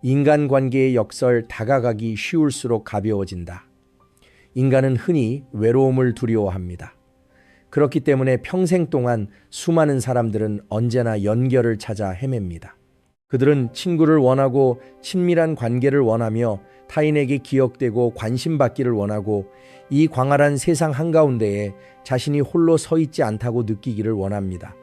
인간관계의 역설 다가가기 쉬울수록 가벼워진다. 인간은 흔히 외로움을 두려워합니다. 그렇기 때문에 평생 동안 수많은 사람들은 언제나 연결을 찾아 헤맵니다. 그들은 친구를 원하고 친밀한 관계를 원하며 타인에게 기억되고 관심받기를 원하고 이 광활한 세상 한가운데에 자신이 홀로 서 있지 않다고 느끼기를 원합니다.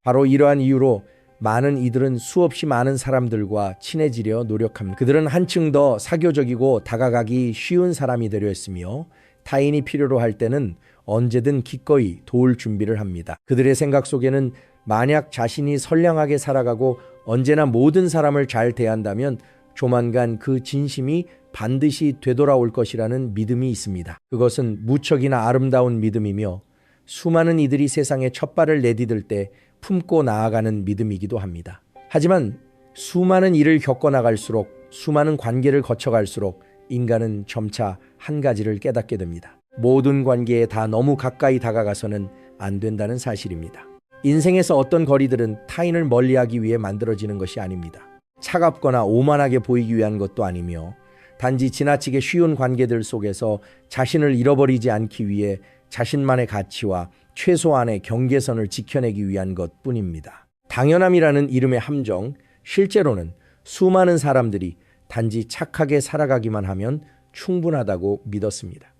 바로 이러한 이유로 많은 이들은 수없이 많은 사람들과 친해지려 노력합니다. 그들은 한층 더 사교적이고 다가가기 쉬운 사람이 되려 했으며 타인이 필요로 할 때는 언제든 기꺼이 도울 준비를 합니다. 그들의 생각 속에는 만약 자신이 선량하게 살아가고 언제나 모든 사람을 잘 대한다면 조만간 그 진심이 반드시 되돌아올 것이라는 믿음이 있습니다. 그것은 무척이나 아름다운 믿음이며 수많은 이들이 세상에 첫 발을 내디딜 때 품고 나아가는 믿음이기도 합니다. 하지만 수많은 일을 겪어나갈수록 수많은 관계를 거쳐갈수록 인간은 점차 한 가지를 깨닫게 됩니다. 모든 관계에 다 너무 가까이 다가가서는 안 된다는 사실입니다. 인생에서 어떤 거리들은 타인을 멀리하기 위해 만들어지는 것이 아닙니다. 차갑거나 오만하게 보이기 위한 것도 아니며 단지 지나치게 쉬운 관계들 속에서 자신을 잃어버리지 않기 위해 자신만의 가치와 최소한의 경계선을 지켜내기 위한 것뿐입니다. 당연함이라는 이름의 함정, 실제로는 수많은 사람들이 단지 착하게 살아가기만 하면 충분하다고 믿었습니다.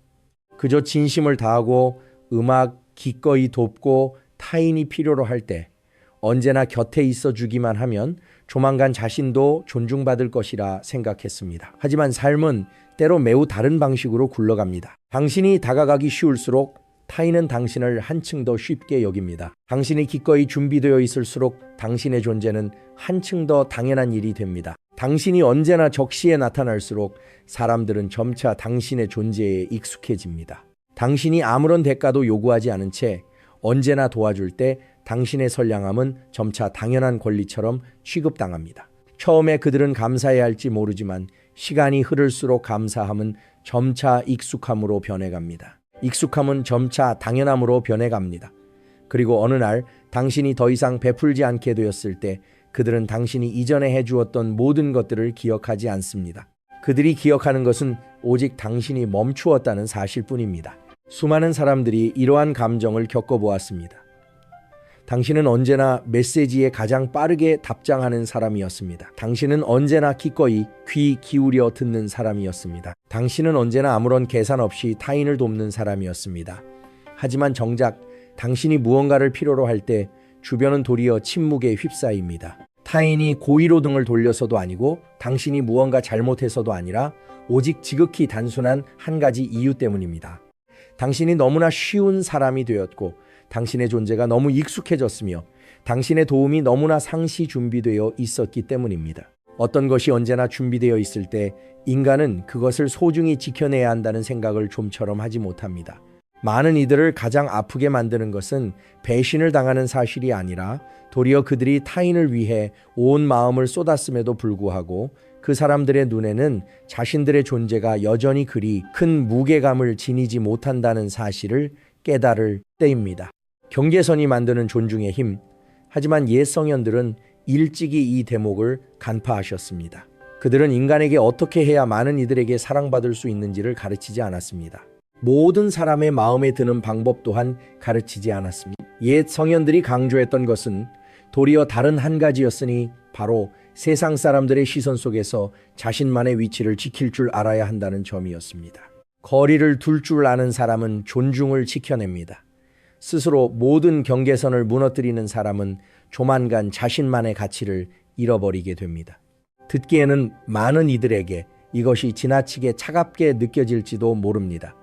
그저 진심을 다하고 기꺼이 돕고 타인이 필요로 할 때 언제나 곁에 있어 주기만 하면 조만간 자신도 존중받을 것이라 생각했습니다. 하지만 삶은 때로 매우 다른 방식으로 굴러갑니다. 당신이 다가가기 쉬울수록 타인은 당신을 한층 더 쉽게 여깁니다. 당신이 기꺼이 준비되어 있을수록 당신의 존재는 한층 더 당연한 일이 됩니다. 당신이 언제나 적시에 나타날수록 사람들은 점차 당신의 존재에 익숙해집니다. 당신이 아무런 대가도 요구하지 않은 채 언제나 도와줄 때 당신의 선량함은 점차 당연한 권리처럼 취급당합니다. 처음에 그들은 감사해야 할지 모르지만 시간이 흐를수록 감사함은 점차 익숙함으로 변해갑니다. 익숙함은 점차 당연함으로 변해갑니다. 그리고 어느 날 당신이 더 이상 베풀지 않게 되었을 때 그들은 당신이 이전에 해주었던 모든 것들을 기억하지 않습니다. 그들이 기억하는 것은 오직 당신이 멈추었다는 사실뿐입니다. 수많은 사람들이 이러한 감정을 겪어보았습니다. 당신은 언제나 메시지에 가장 빠르게 답장하는 사람이었습니다. 당신은 언제나 기꺼이 귀 기울여 듣는 사람이었습니다. 당신은 언제나 아무런 계산 없이 타인을 돕는 사람이었습니다. 하지만 정작 당신이 무언가를 필요로 할 때 주변은 도리어 침묵에 휩싸입니다. 타인이 고의로 등을 돌려서도 아니고 당신이 무언가 잘못해서도 아니라 오직 지극히 단순한 한 가지 이유 때문입니다. 당신이 너무나 쉬운 사람이 되었고 당신의 존재가 너무 익숙해졌으며 당신의 도움이 너무나 상시 준비되어 있었기 때문입니다. 어떤 것이 언제나 준비되어 있을 때 인간은 그것을 소중히 지켜내야 한다는 생각을 좀처럼 하지 못합니다. 많은 이들을 가장 아프게 만드는 것은 배신을 당하는 사실이 아니라 도리어 그들이 타인을 위해 온 마음을 쏟았음에도 불구하고 그 사람들의 눈에는 자신들의 존재가 여전히 그리 큰 무게감을 지니지 못한다는 사실을 깨달을 때입니다. 경계선이 만드는 존중의 힘. 하지만 옛 성현들은 일찍이 이 대목을 간파하셨습니다. 그들은 인간에게 어떻게 해야 많은 이들에게 사랑받을 수 있는지를 가르치지 않았습니다. 모든 사람의 마음에 드는 방법 또한 가르치지 않았습니다. 옛 성현들이 강조했던 것은 도리어 다른 한 가지였으니 바로 세상 사람들의 시선 속에서 자신만의 위치를 지킬 줄 알아야 한다는 점이었습니다. 거리를 둘 줄 아는 사람은 존중을 지켜냅니다. 스스로 모든 경계선을 무너뜨리는 사람은 조만간 자신만의 가치를 잃어버리게 됩니다. 듣기에는 많은 이들에게 이것이 지나치게 차갑게 느껴질지도 모릅니다.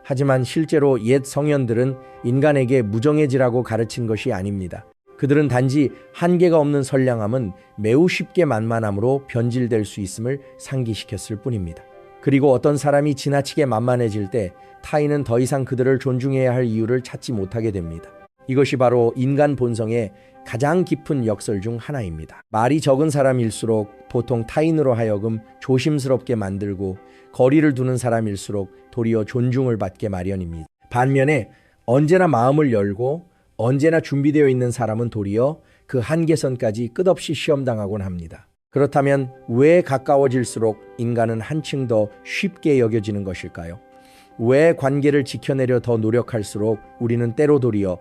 하지만 실제로 옛 성현들은 인간에게 무정해지라고 가르친 것이 아닙니다. 그들은 단지 한계가 없는 선량함은 매우 쉽게 만만함으로 변질될 수 있음을 상기시켰을 뿐입니다. 그리고 어떤 사람이 지나치게 만만해질 때 타인은 더 이상 그들을 존중해야 할 이유를 찾지 못하게 됩니다. 이것이 바로 인간 본성의 가장 깊은 역설 중 하나입니다. 말이 적은 사람일수록 보통 타인으로 하여금 조심스럽게 만들고 거리를 두는 사람일수록 도리어 존중을 받게 마련입니다. 반면에 언제나 마음을 열고 언제나 준비되어 있는 사람은 도리어 그 한계선까지 끝없이 시험당하곤 합니다. 그렇다면 왜 가까워질수록 인간은 한층 더 쉽게 여겨지는 것일까요? 왜 관계를 지켜내려 더 노력할수록 우리는 때로 도리어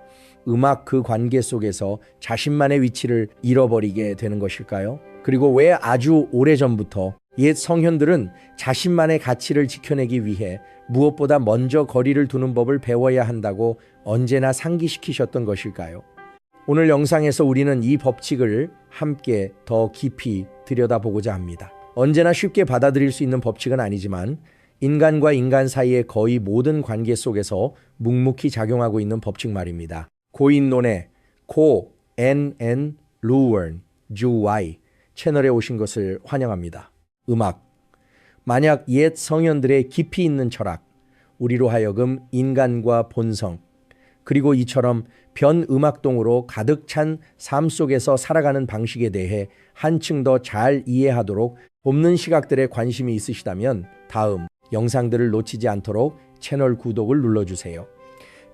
음악 그 관계 속에서 자신만의 위치를 잃어버리게 되는 것일까요? 그리고 왜 아주 오래전부터 옛 성현들은 자신만의 가치를 지켜내기 위해 무엇보다 먼저 거리를 두는 법을 배워야 한다고 언제나 상기시키셨던 것일까요? 오늘 영상에서 우리는 이 법칙을 함께 더 깊이 들여다보고자 합니다. 언제나 쉽게 받아들일 수 있는 법칙은 아니지만 인간과 인간 사이의 거의 모든 관계 속에서 묵묵히 작용하고 있는 법칙 말입니다. 고인론의 고, N, 루원, 주와이 채널에 오신 것을 환영합니다. 음악. 만약 옛 성현들의 깊이 있는 철학, 우리로 하여금 인간과 본성, 그리고 이처럼 변 음악동으로 가득 찬 삶 속에서 살아가는 방식에 대해 한층 더 잘 이해하도록 돕는 시각들에 관심이 있으시다면 다음 영상들을 놓치지 않도록 채널 구독을 눌러주세요.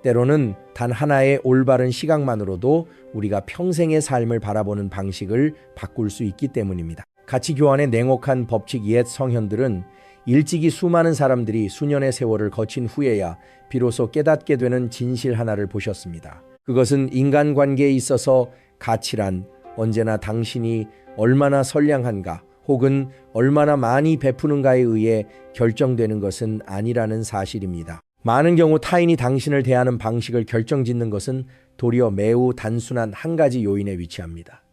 때로는 단 하나의 올바른 시각만으로도 우리가 평생의 삶을 바라보는 방식을 바꿀 수 있기 때문입니다. 가치 교환의 냉혹한 법칙 옛 성현들은 일찍이 수많은 사람들이 수년의 세월을 거친 후에야 비로소 깨닫게 되는 진실 하나를 보셨습니다. 그것은 인간관계에 있어서 가치란 언제나 당신이 얼마나 선량한가 혹은 얼마나 많이 베푸는가에 의해 결정되는 것은 아니라는 사실입니다. 많은 경우 타인이 당신을 대하는 방식을 결정짓는 것은 도리어 매우 단순한 한 가지 요인에 위치합니다.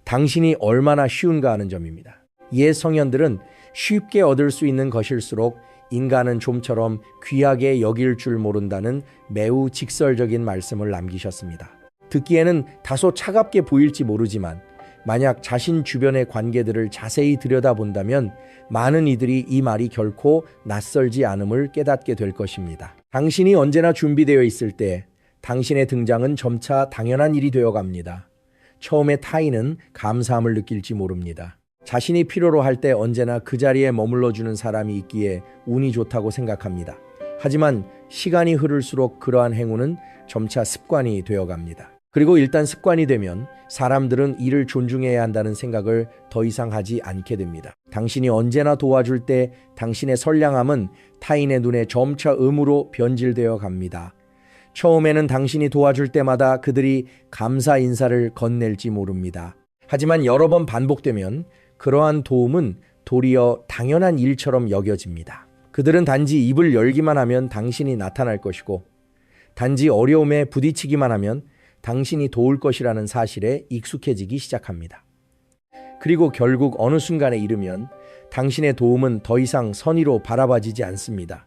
당신이 얼마나 쉬운가 하는 점입니다. 옛 성현들은 쉽게 얻을 수 있는 것일수록 인간은 좀처럼 귀하게 여길 줄 모른다는 매우 직설적인 말씀을 남기셨습니다. 듣기에는 다소 차갑게 보일지 모르지만 만약 자신 주변의 관계들을 자세히 들여다본다면 많은 이들이 이 말이 결코 낯설지 않음을 깨닫게 될 것입니다. 당신이 언제나 준비되어 있을 때 당신의 등장은 점차 당연한 일이 되어 갑니다. 처음에 타인은 감사함을 느낄지 모릅니다. 자신이 필요로 할 때 언제나 그 자리에 머물러주는 사람이 있기에 운이 좋다고 생각합니다. 하지만 시간이 흐를수록 그러한 행운은 점차 습관이 되어갑니다. 그리고 일단 습관이 되면 사람들은 이를 존중해야 한다는 생각을 더 이상 하지 않게 됩니다. 당신이 언제나 도와줄 때 당신의 선량함은 타인의 눈에 점차 의무로 변질되어 갑니다. 처음에는 당신이 도와줄 때마다 그들이 감사 인사를 건넬지 모릅니다. 하지만 여러 번 반복되면 그러한 도움은 도리어 당연한 일처럼 여겨집니다. 그들은 단지 입을 열기만 하면 당신이 나타날 것이고 단지 어려움에 부딪히기만 하면 당신이 도울 것이라는 사실에 익숙해지기 시작합니다. 그리고 결국 어느 순간에 이르면 당신의 도움은 더 이상 선의로 바라봐지지 않습니다.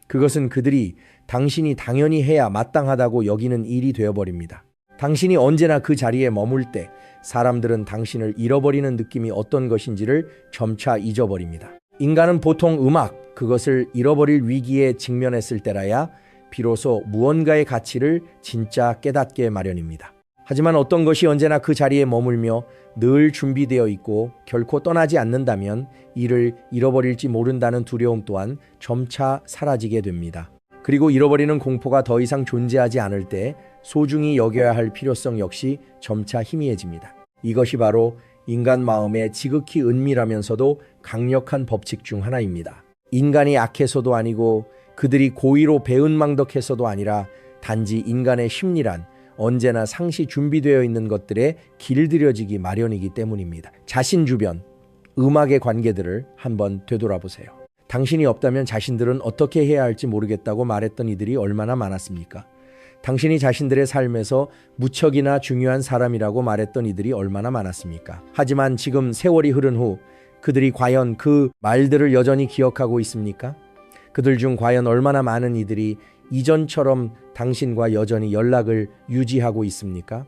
그것은 그들이 당신이 당연히 해야 마땅하다고 여기는 일이 되어버립니다. 당신이 언제나 그 자리에 머물 때 사람들은 당신을 잃어버리는 느낌이 어떤 것인지를 점차 잊어버립니다. 인간은 보통 음악, 그것을 잃어버릴 위기에 직면했을 때라야 비로소 무언가의 가치를 진짜 깨닫게 마련입니다. 하지만 어떤 것이 언제나 그 자리에 머물며 늘 준비되어 있고 결코 떠나지 않는다면 이를 잃어버릴지 모른다는 두려움 또한 점차 사라지게 됩니다. 그리고 잃어버리는 공포가 더 이상 존재하지 않을 때 소중히 여겨야 할 필요성 역시 점차 희미해집니다. 이것이 바로 인간 마음의 지극히 은밀하면서도 강력한 법칙 중 하나입니다. 인간이 악해서도 아니고 그들이 고의로 배은망덕해서도 아니라 단지 인간의 심리란 언제나 상시 준비되어 있는 것들에 길들여지기 마련이기 때문입니다. 자신 주변, 음악의 관계들을 한번 되돌아보세요. 당신이 없다면 자신들은 어떻게 해야 할지 모르겠다고 말했던 이들이 얼마나 많았습니까? 당신이 자신들의 삶에서 무척이나 중요한 사람이라고 말했던 이들이 얼마나 많았습니까? 하지만 지금 세월이 흐른 후 그들이 과연 그 말들을 여전히 기억하고 있습니까? 그들 중 과연 얼마나 많은 이들이 이전처럼 당신과 여전히 연락을 유지하고 있습니까?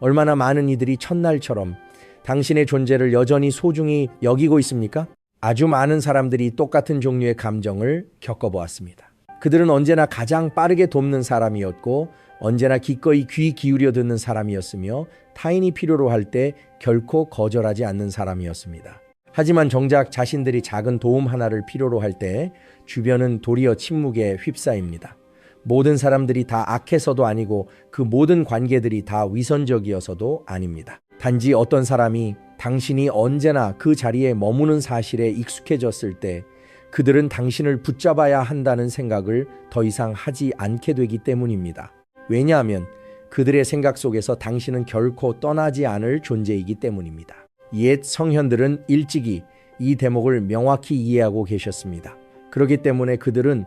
얼마나 많은 이들이 첫날처럼 당신의 존재를 여전히 소중히 여기고 있습니까? 아주 많은 사람들이 똑같은 종류의 감정을 겪어보았습니다. 그들은 언제나 가장 빠르게 돕는 사람이었고 언제나 기꺼이 귀 기울여 듣는 사람이었으며 타인이 필요로 할 때 결코 거절하지 않는 사람이었습니다. 하지만 정작 자신들이 작은 도움 하나를 필요로 할 때 주변은 도리어 침묵에 휩싸입니다. 모든 사람들이 다 악해서도 아니고 그 모든 관계들이 다 위선적이어서도 아닙니다. 단지 어떤 사람이 당신이 언제나 그 자리에 머무는 사실에 익숙해졌을 때 그들은 당신을 붙잡아야 한다는 생각을 더 이상 하지 않게 되기 때문입니다. 왜냐하면 그들의 생각 속에서 당신은 결코 떠나지 않을 존재이기 때문입니다. 옛 성현들은 일찍이 이 대목을 명확히 이해하고 계셨습니다. 그렇기 때문에 그들은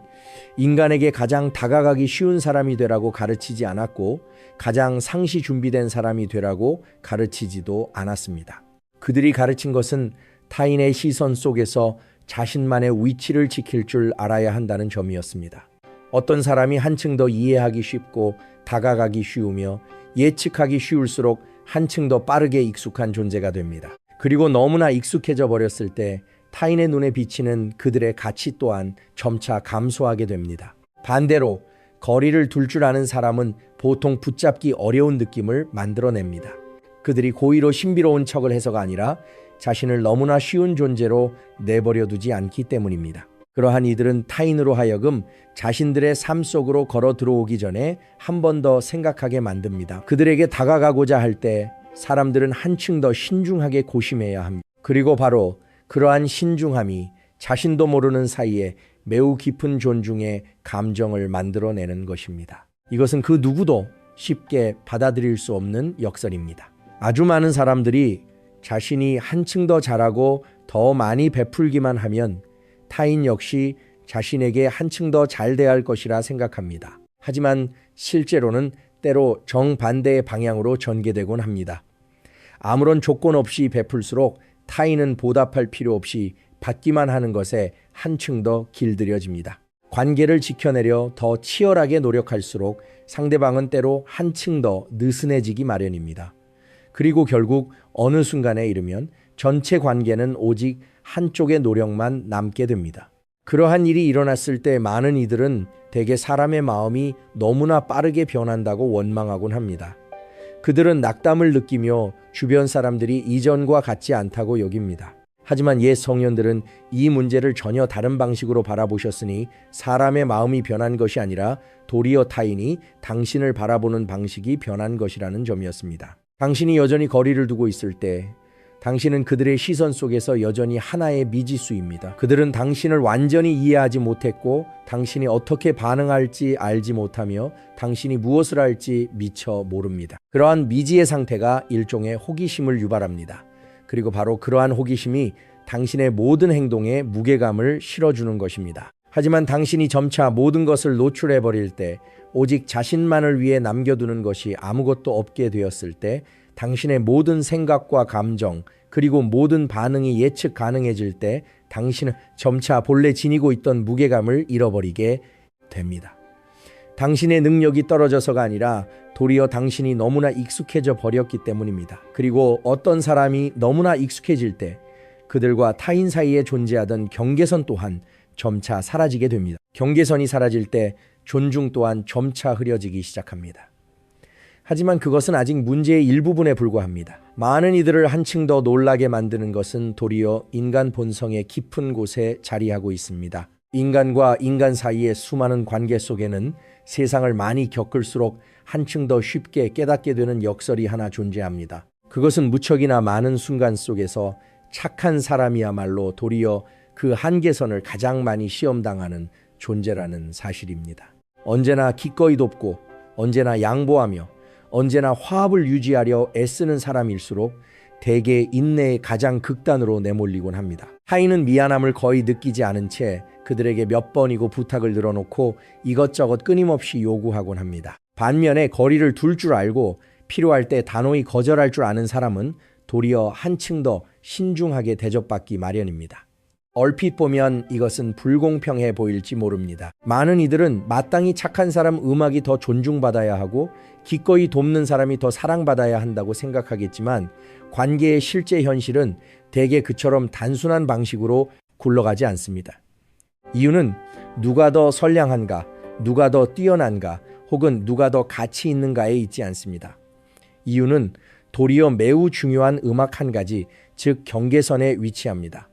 인간에게 가장 다가가기 쉬운 사람이 되라고 가르치지 않았고 가장 상시 준비된 사람이 되라고 가르치지도 않았습니다. 그들이 가르친 것은 타인의 시선 속에서 자신만의 위치를 지킬 줄 알아야 한다는 점이었습니다. 어떤 사람이 한층 더 이해하기 쉽고 다가가기 쉬우며 예측하기 쉬울수록 한층 더 빠르게 익숙한 존재가 됩니다. 그리고 너무나 익숙해져 버렸을 때 타인의 눈에 비치는 그들의 가치 또한 점차 감소하게 됩니다. 반대로 거리를 둘 줄 아는 사람은 보통 붙잡기 어려운 느낌을 만들어냅니다. 그들이 고의로 신비로운 척을 해서가 아니라 자신을 너무나 쉬운 존재로 내버려 두지 않기 때문입니다. 그러한 이들은 타인으로 하여금 자신들의 삶 속으로 걸어 들어오기 전에 한 번 더 생각하게 만듭니다. 그들에게 다가가고자 할 때 사람들은 한층 더 신중하게 고심해야 합니다. 그리고 바로 그러한 신중함이 자신도 모르는 사이에 매우 깊은 존중의 감정을 만들어내는 것입니다. 이것은 그 누구도 쉽게 받아들일 수 없는 역설입니다. 아주 많은 사람들이 자신이 한층 더 잘하고 더 많이 베풀기만 하면 타인 역시 자신에게 한층 더 잘 대할 것이라 생각합니다. 하지만 실제로는 때로 정반대의 방향으로 전개되곤 합니다. 아무런 조건 없이 베풀수록 타인은 보답할 필요 없이 받기만 하는 것에 한층 더 길들여집니다. 관계를 지켜내려 더 치열하게 노력할수록 상대방은 때로 한층 더 느슨해지기 마련입니다. 그리고 결국 어느 순간에 이르면 전체 관계는 오직 한쪽의 노력만 남게 됩니다. 그러한 일이 일어났을 때 많은 이들은 대개 사람의 마음이 너무나 빠르게 변한다고 원망하곤 합니다. 그들은 낙담을 느끼며 주변 사람들이 이전과 같지 않다고 여깁니다. 하지만 옛 성현들은 이 문제를 전혀 다른 방식으로 바라보셨으니 사람의 마음이 변한 것이 아니라 도리어 타인이 당신을 바라보는 방식이 변한 것이라는 점이었습니다. 당신이 여전히 거리를 두고 있을 때 당신은 그들의 시선 속에서 여전히 하나의 미지수입니다. 그들은 당신을 완전히 이해하지 못했고 당신이 어떻게 반응할지 알지 못하며 당신이 무엇을 할지 미처 모릅니다. 그러한 미지의 상태가 일종의 호기심을 유발합니다. 그리고 바로 그러한 호기심이 당신의 모든 행동에 무게감을 실어주는 것입니다. 하지만 당신이 점차 모든 것을 노출해버릴 때 오직 자신만을 위해 남겨두는 것이 아무것도 없게 되었을 때 당신의 모든 생각과 감정 그리고 모든 반응이 예측 가능해질 때 당신은 점차 본래 지니고 있던 무게감을 잃어버리게 됩니다. 당신의 능력이 떨어져서가 아니라 도리어 당신이 너무나 익숙해져 버렸기 때문입니다. 그리고 어떤 사람이 너무나 익숙해질 때 그들과 타인 사이에 존재하던 경계선 또한 점차 사라지게 됩니다. 경계선이 사라질 때 존중 또한 점차 흐려지기 시작합니다. 하지만 그것은 아직 문제의 일부분에 불과합니다. 많은 이들을 한층 더 놀라게 만드는 것은 도리어 인간 본성의 깊은 곳에 자리하고 있습니다. 인간과 인간 사이의 수많은 관계 속에는 세상을 많이 겪을수록 한층 더 쉽게 깨닫게 되는 역설이 하나 존재합니다. 그것은 무척이나 많은 순간 속에서 착한 사람이야말로 도리어 그 한계선을 가장 많이 시험당하는 존재라는 사실입니다. 언제나 기꺼이 돕고 언제나 양보하며 언제나 화합을 유지하려 애쓰는 사람일수록 대개 인내의 가장 극단으로 내몰리곤 합니다. 타인은 미안함을 거의 느끼지 않은 채 그들에게 몇 번이고 부탁을 늘어놓고 이것저것 끊임없이 요구하곤 합니다. 반면에 거리를 둘 줄 알고 필요할 때 단호히 거절할 줄 아는 사람은 도리어 한층 더 신중하게 대접받기 마련입니다. 얼핏 보면 이것은 불공평해 보일지 모릅니다. 많은 이들은 마땅히 착한 사람 음악이 더 존중받아야 하고 기꺼이 돕는 사람이 더 사랑받아야 한다고 생각하겠지만 관계의 실제 현실은 대개 그처럼 단순한 방식으로 굴러가지 않습니다. 이유는 누가 더 선량한가, 누가 더 뛰어난가, 혹은 누가 더 가치 있는가에 있지 않습니다. 이유는 도리어 매우 중요한 음악 한 가지, 즉 경계선에 위치합니다.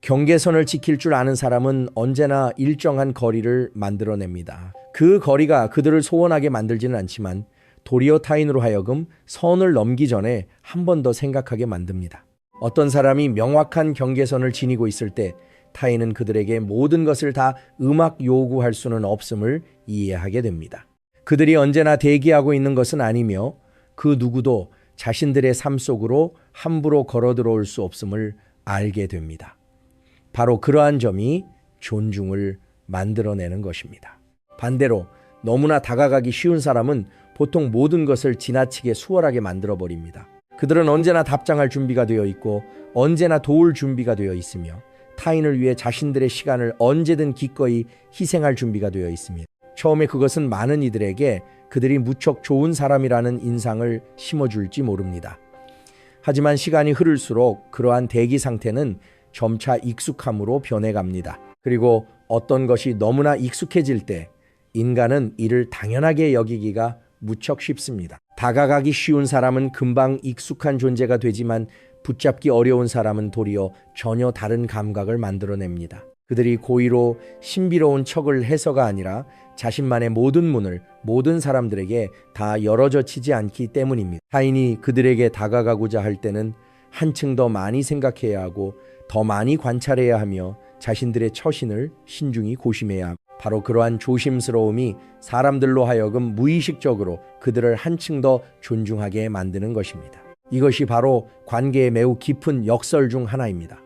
경계선을 지킬 줄 아는 사람은 언제나 일정한 거리를 만들어냅니다. 그 거리가 그들을 소원하게 만들지는 않지만 도리어 타인으로 하여금 선을 넘기 전에 한 번 더 생각하게 만듭니다. 어떤 사람이 명확한 경계선을 지니고 있을 때 타인은 그들에게 모든 것을 다 음악 요구할 수는 없음을 이해하게 됩니다. 그들이 언제나 대기하고 있는 것은 아니며 그 누구도 자신들의 삶 속으로 함부로 걸어 들어올 수 없음을 알게 됩니다. 바로 그러한 점이 존중을 만들어내는 것입니다. 반대로 너무나 다가가기 쉬운 사람은 보통 모든 것을 지나치게 수월하게 만들어버립니다. 그들은 언제나 답장할 준비가 되어 있고 언제나 도울 준비가 되어 있으며 타인을 위해 자신들의 시간을 언제든 기꺼이 희생할 준비가 되어 있습니다. 처음에 그것은 많은 이들에게 그들이 무척 좋은 사람이라는 인상을 심어줄지 모릅니다. 하지만 시간이 흐를수록 그러한 대기 상태는 점차 익숙함으로 변해갑니다. 그리고 어떤 것이 너무나 익숙해질 때 인간은 이를 당연하게 여기기가 무척 쉽습니다. 다가가기 쉬운 사람은 금방 익숙한 존재가 되지만 붙잡기 어려운 사람은 도리어 전혀 다른 감각을 만들어냅니다. 그들이 고의로 신비로운 척을 해서가 아니라 자신만의 모든 문을 모든 사람들에게 다 열어젖히지 않기 때문입니다. 타인이 그들에게 다가가고자 할 때는 한층 더 많이 생각해야 하고 더 많이 관찰해야 하며 자신들의 처신을 신중히 고심해야 합니다. 바로 그러한 조심스러움이 사람들로 하여금 무의식적으로 그들을 한층 더 존중하게 만드는 것입니다. 이것이 바로 관계의 매우 깊은 역설 중 하나입니다.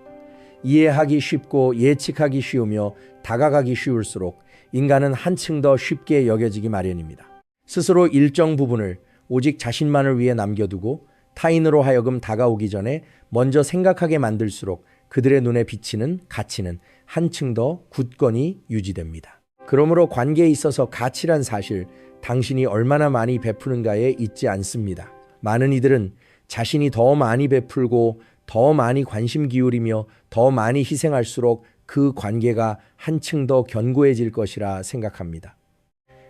이해하기 쉽고 예측하기 쉬우며 다가가기 쉬울수록 인간은 한층 더 쉽게 여겨지기 마련입니다. 스스로 일정 부분을 오직 자신만을 위해 남겨두고 타인으로 하여금 다가오기 전에 먼저 생각하게 만들수록 그들의 눈에 비치는 가치는 한층 더 굳건히 유지됩니다. 그러므로 관계에 있어서 가치란 사실, 당신이 얼마나 많이 베푸는가에 있지 않습니다. 많은 이들은 자신이 더 많이 베풀고 더 많이 관심 기울이며 더 많이 희생할수록 그 관계가 한층 더 견고해질 것이라 생각합니다.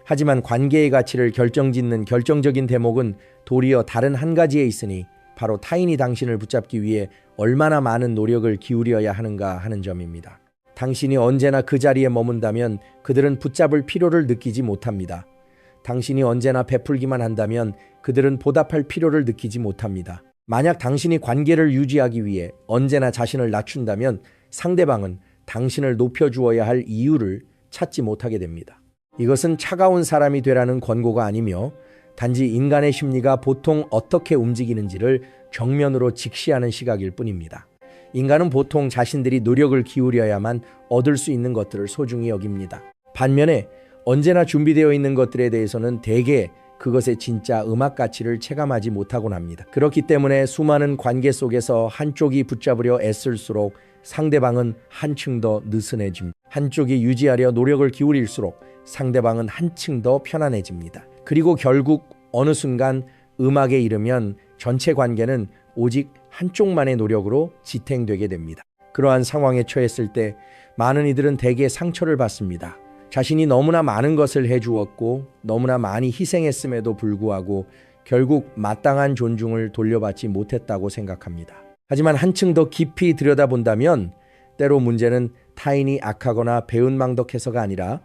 하지만 관계의 가치를 결정짓는 결정적인 대목은 도리어 다른 한 가지에 있으니 바로 타인이 당신을 붙잡기 위해 얼마나 많은 노력을 기울여야 하는가 하는 점입니다. 당신이 언제나 그 자리에 머문다면 그들은 붙잡을 필요를 느끼지 못합니다. 당신이 언제나 베풀기만 한다면 그들은 보답할 필요를 느끼지 못합니다. 만약 당신이 관계를 유지하기 위해 언제나 자신을 낮춘다면 상대방은 당신을 높여주어야 할 이유를 찾지 못하게 됩니다. 이것은 차가운 사람이 되라는 권고가 아니며 단지 인간의 심리가 보통 어떻게 움직이는지를 정면으로 직시하는 시각일 뿐입니다. 인간은 보통 자신들이 노력을 기울여야만 얻을 수 있는 것들을 소중히 여깁니다. 반면에 언제나 준비되어 있는 것들에 대해서는 대개 그것의 진짜 음악 가치를 체감하지 못하곤 합니다. 그렇기 때문에 수많은 관계 속에서 한쪽이 붙잡으려 애쓸수록 상대방은 한층 더 느슨해집니다. 한쪽이 유지하려 노력을 기울일수록 상대방은 한층 더 편안해집니다. 그리고 결국 어느 순간 음악에 이르면 전체 관계는 오직 한쪽만의 노력으로 지탱되게 됩니다. 그러한 상황에 처했을 때 많은 이들은 대개 상처를 받습니다. 자신이 너무나 많은 것을 해주었고 너무나 많이 희생했음에도 불구하고 결국 마땅한 존중을 돌려받지 못했다고 생각합니다. 하지만 한층 더 깊이 들여다본다면 때로 문제는 타인이 악하거나 배은망덕해서가 아니라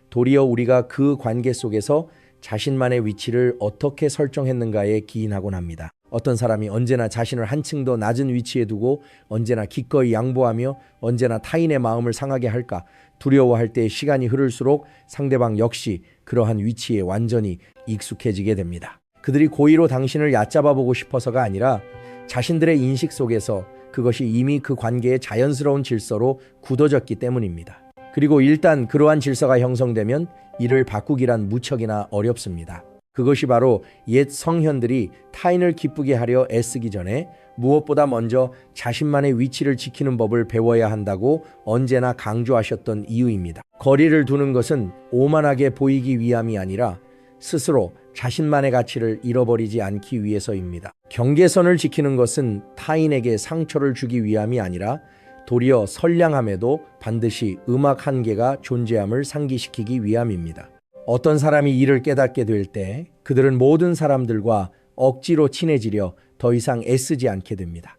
도리어 우리가 그 관계 속에서 자신만의 위치를 어떻게 설정했는가에 기인하곤 합니다. 어떤 사람이 언제나 자신을 한층 더 낮은 위치에 두고 언제나 기꺼이 양보하며 언제나 타인의 마음을 상하게 할까 두려워할 때 시간이 흐를수록 상대방 역시 그러한 위치에 완전히 익숙해지게 됩니다. 그들이 고의로 당신을 얕잡아 보고 싶어서가 아니라 자신들의 인식 속에서 그것이 이미 그 관계의 자연스러운 질서로 굳어졌기 때문입니다. 그리고 일단 그러한 질서가 형성되면 이를 바꾸기란 무척이나 어렵습니다. 그것이 바로 옛 성현들이 타인을 기쁘게 하려 애쓰기 전에 무엇보다 먼저 자신만의 위치를 지키는 법을 배워야 한다고 언제나 강조하셨던 이유입니다. 거리를 두는 것은 오만하게 보이기 위함이 아니라 스스로 자신만의 가치를 잃어버리지 않기 위해서입니다. 경계선을 지키는 것은 타인에게 상처를 주기 위함이 아니라 도리어 선량함에도 반드시 음악 한계가 존재함을 상기시키기 위함입니다. 어떤 사람이 이를 깨닫게 될 때 그들은 모든 사람들과 억지로 친해지려 더 이상 애쓰지 않게 됩니다.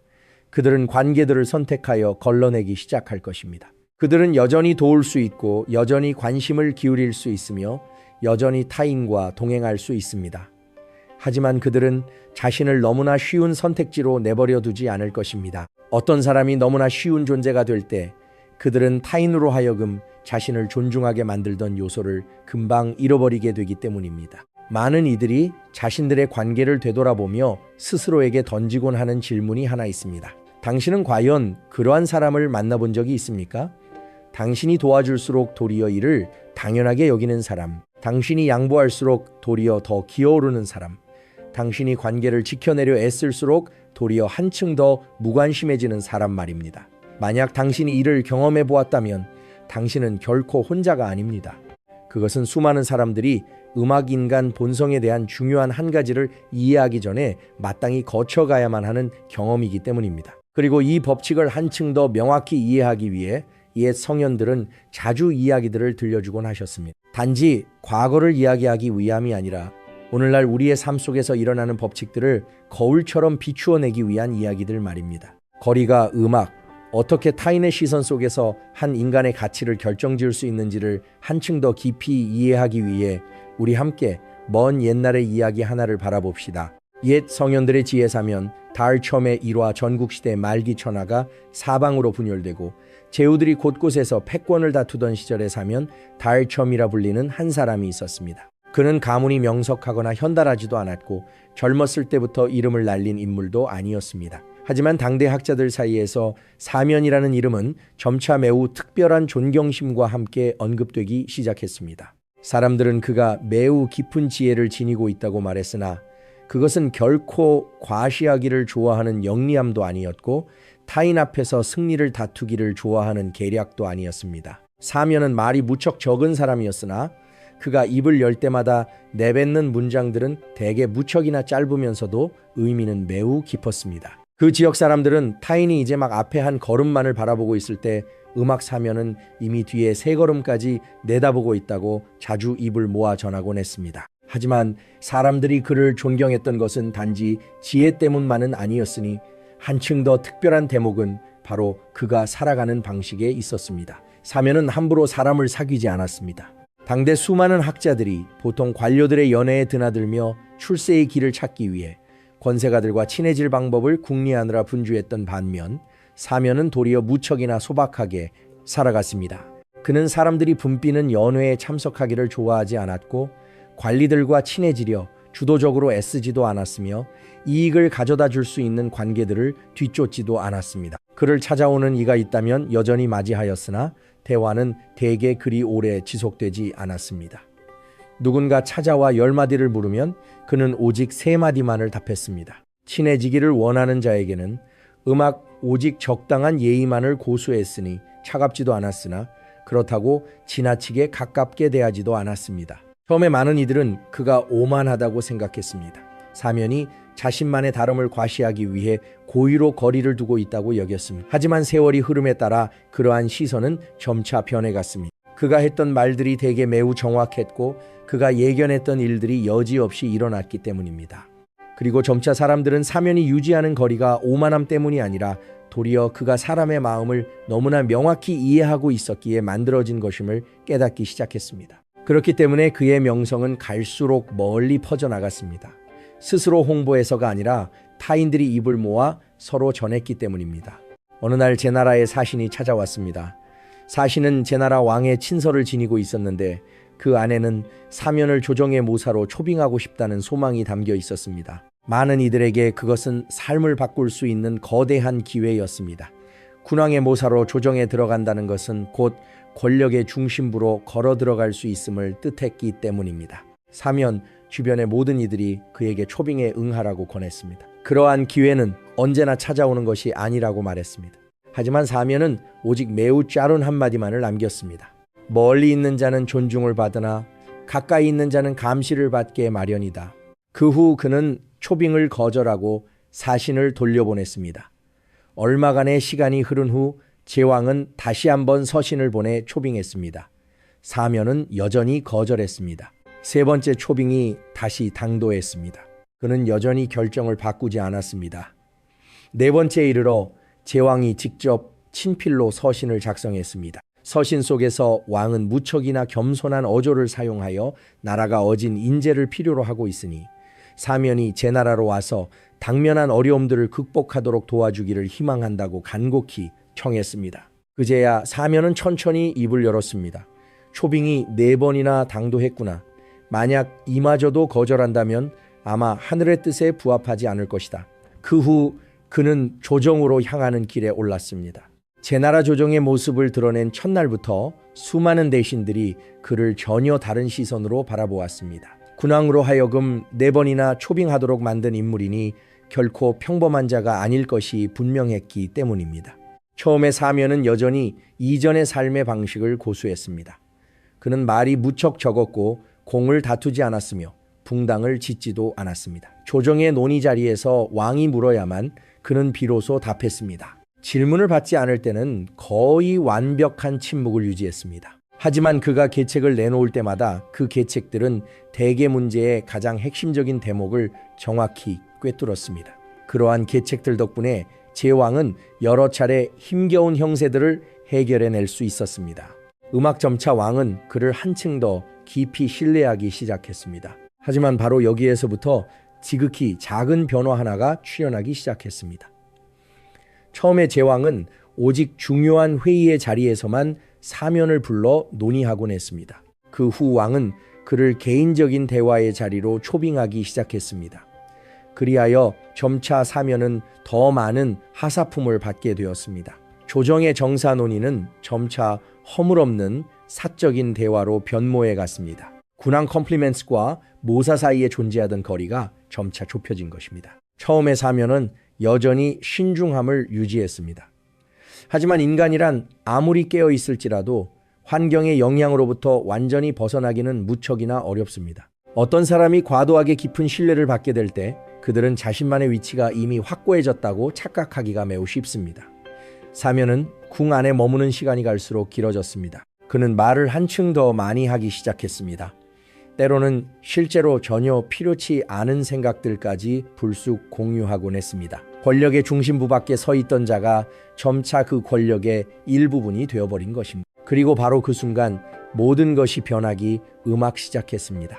그들은 관계들을 선택하여 걸러내기 시작할 것입니다. 그들은 여전히 도울 수 있고 여전히 관심을 기울일 수 있으며 여전히 타인과 동행할 수 있습니다. 하지만 그들은 자신을 너무나 쉬운 선택지로 내버려 두지 않을 것입니다. 어떤 사람이 너무나 쉬운 존재가 될 때 그들은 타인으로 하여금 자신을 존중하게 만들던 요소를 금방 잃어버리게 되기 때문입니다. 많은 이들이 자신들의 관계를 되돌아보며 스스로에게 던지곤 하는 질문이 하나 있습니다. 당신은 과연 그러한 사람을 만나본 적이 있습니까? 당신이 도와줄수록 도리어 이를 당연하게 여기는 사람, 당신이 양보할수록 도리어 더 기어오르는 사람, 당신이 관계를 지켜내려 애쓸수록 도리어 한층 더 무관심해지는 사람 말입니다. 만약 당신이 이를 경험해 보았다면 당신은 결코 혼자가 아닙니다. 그것은 수많은 사람들이 음악인간 본성에 대한 중요한 한 가지를 이해하기 전에 마땅히 거쳐가야만 하는 경험이기 때문입니다. 그리고 이 법칙을 한층 더 명확히 이해하기 위해 옛 성현들은 자주 이야기들을 들려주곤 하셨습니다. 단지 과거를 이야기하기 위함이 아니라 오늘날 우리의 삶 속에서 일어나는 법칙들을 거울처럼 비추어내기 위한 이야기들 말입니다. 거리가 음악, 어떻게 타인의 시선 속에서 한 인간의 가치를 결정지을 수 있는지를 한층 더 깊이 이해하기 위해 우리 함께 먼 옛날의 이야기 하나를 바라봅시다. 옛 성현들의 지혜사면 달첨의 일화 전국시대 말기 천하가 사방으로 분열되고 제후들이 곳곳에서 패권을 다투던 시절에 사면 달첨이라 불리는 한 사람이 있었습니다. 그는 가문이 명석하거나 현달하지도 않았고 젊었을 때부터 이름을 날린 인물도 아니었습니다. 하지만 당대 학자들 사이에서 사면이라는 이름은 점차 매우 특별한 존경심과 함께 언급되기 시작했습니다. 사람들은 그가 매우 깊은 지혜를 지니고 있다고 말했으나 그것은 결코 과시하기를 좋아하는 영리함도 아니었고 타인 앞에서 승리를 다투기를 좋아하는 계략도 아니었습니다. 사면은 말이 무척 적은 사람이었으나 그가 입을 열 때마다 내뱉는 문장들은 대개 무척이나 짧으면서도 의미는 매우 깊었습니다. 그 지역 사람들은 타인이 이제 막 앞에 한 걸음만을 바라보고 있을 때 음악 사면은 이미 뒤에 세 걸음까지 내다보고 있다고 자주 입을 모아 전하곤 했습니다. 하지만 사람들이 그를 존경했던 것은 단지 지혜 때문만은 아니었으니 한층 더 특별한 대목은 바로 그가 살아가는 방식에 있었습니다. 사면은 함부로 사람을 사귀지 않았습니다. 당대 수많은 학자들이 보통 관료들의 연애에 드나들며 출세의 길을 찾기 위해 권세가들과 친해질 방법을 궁리하느라 분주했던 반면 사면은 도리어 무척이나 소박하게 살아갔습니다. 그는 사람들이 붐비는 연회에 참석하기를 좋아하지 않았고 관리들과 친해지려 주도적으로 애쓰지도 않았으며 이익을 가져다 줄 수 있는 관계들을 뒤쫓지도 않았습니다. 그를 찾아오는 이가 있다면 여전히 맞이하였으나 대화는 대개 그리 오래 지속되지 않았습니다. 누군가 찾아와 10마디를 물으면 그는 오직 3마디만을 답했습니다. 친해지기를 원하는 자에게는 음악 오직 적당한 예의만을 고수했으니 차갑지도 않았으나 그렇다고 지나치게 가깝게 대하지도 않았습니다. 처음에 많은 이들은 그가 오만하다고 생각했습니다. 사면이 자신만의 다름을 과시하기 위해 고의로 거리를 두고 있다고 여겼습니다. 하지만 세월이 흐름에 따라 그러한 시선은 점차 변해갔습니다. 그가 했던 말들이 대개 매우 정확했고 그가 예견했던 일들이 여지없이 일어났기 때문입니다. 그리고 점차 사람들은 사면이 유지하는 거리가 오만함 때문이 아니라 도리어 그가 사람의 마음을 너무나 명확히 이해하고 있었기에 만들어진 것임을 깨닫기 시작했습니다. 그렇기 때문에 그의 명성은 갈수록 멀리 퍼져나갔습니다. 스스로 홍보해서가 아니라 타인들이 입을 모아 서로 전했기 때문입니다. 어느 날 제나라의 사신이 찾아왔습니다. 사신은 제나라 왕의 친서를 지니고 있었는데 그 안에는 사면을 조정의 모사로 초빙하고 싶다는 소망이 담겨 있었습니다. 많은 이들에게 그것은 삶을 바꿀 수 있는 거대한 기회였습니다. 군왕의 모사로 조정에 들어간다는 것은 곧 권력의 중심부로 걸어 들어갈 수 있음을 뜻했기 때문입니다. 사면 주변의 모든 이들이 그에게 초빙에 응하라고 권했습니다. 그러한 기회는 언제나 찾아오는 것이 아니라고 말했습니다. 하지만 사면은 오직 매우 짧은 한마디만을 남겼습니다. 멀리 있는 자는 존중을 받으나 가까이 있는 자는 감시를 받게 마련이다. 그 후 그는 초빙을 거절하고 사신을 돌려보냈습니다. 얼마간의 시간이 흐른 후 제왕은 다시 한번 서신을 보내 초빙했습니다. 사면은 여전히 거절했습니다. 세 번째 초빙이 다시 당도했습니다. 그는 여전히 결정을 바꾸지 않았습니다. 네 번째에 이르러 제왕이 직접 친필로 서신을 작성했습니다. 서신 속에서 왕은 무척이나 겸손한 어조를 사용하여 나라가 어진 인재를 필요로 하고 있으니 사면이 제 나라로 와서 당면한 어려움들을 극복하도록 도와주기를 희망한다고 간곡히 청했습니다. 그제야 사면은 천천히 입을 열었습니다. 초빙이 4번이나 당도했구나. 만약 이마저도 거절한다면 아마 하늘의 뜻에 부합하지 않을 것이다. 그 후 그는 조정으로 향하는 길에 올랐습니다. 제나라 조정의 모습을 드러낸 첫날부터 수많은 대신들이 그를 전혀 다른 시선으로 바라보았습니다. 군왕으로 하여금 4번이나 초빙하도록 만든 인물이니 결코 평범한 자가 아닐 것이 분명했기 때문입니다. 처음에 사면은 여전히 이전의 삶의 방식을 고수했습니다. 그는 말이 무척 적었고 공을 다투지 않았으며 붕당을 짓지도 않았습니다. 조정의 논의 자리에서 왕이 물어야만 그는 비로소 답했습니다. 질문을 받지 않을 때는 거의 완벽한 침묵을 유지했습니다. 하지만 그가 계책을 내놓을 때마다 그 계책들은 대개 문제의 가장 핵심적인 대목을 정확히 꿰뚫었습니다. 그러한 계책들 덕분에 제왕은 여러 차례 힘겨운 형세들을 해결해낼 수 있었습니다. 점차 왕은 그를 한층 더 깊이 신뢰하기 시작했습니다. 하지만 바로 여기에서부터 지극히 작은 변화 하나가 출현하기 시작했습니다. 처음에 제왕은 오직 중요한 회의의 자리에서만 사면을 불러 논의하곤 했습니다. 그 후 왕은 그를 개인적인 대화의 자리로 초빙하기 시작했습니다. 그리하여 점차 사면은 더 많은 하사품을 받게 되었습니다. 조정의 정사 논의는 점차 허물없는 사적인 대화로 변모해 갔습니다. 군왕 컴플리멘스과 모사 사이에 존재하던 거리가 점차 좁혀진 것입니다. 처음에 사면은 여전히 신중함을 유지했습니다. 하지만 인간이란 아무리 깨어 있을지라도 환경의 영향으로부터 완전히 벗어나기는 무척이나 어렵습니다. 어떤 사람이 과도하게 깊은 신뢰를 받게 될 때 그들은 자신만의 위치가 이미 확고해졌다고 착각하기가 매우 쉽습니다. 사면은 궁 안에 머무는 시간이 갈수록 길어졌습니다. 그는 말을 한층 더 많이 하기 시작했습니다. 때로는 실제로 전혀 필요치 않은 생각들까지 불쑥 공유하곤 했습니다. 권력의 중심부 밖에 서 있던 자가 점차 그 권력의 일부분이 되어버린 것입니다. 그리고 바로 그 순간 모든 것이 변하기 시작했습니다.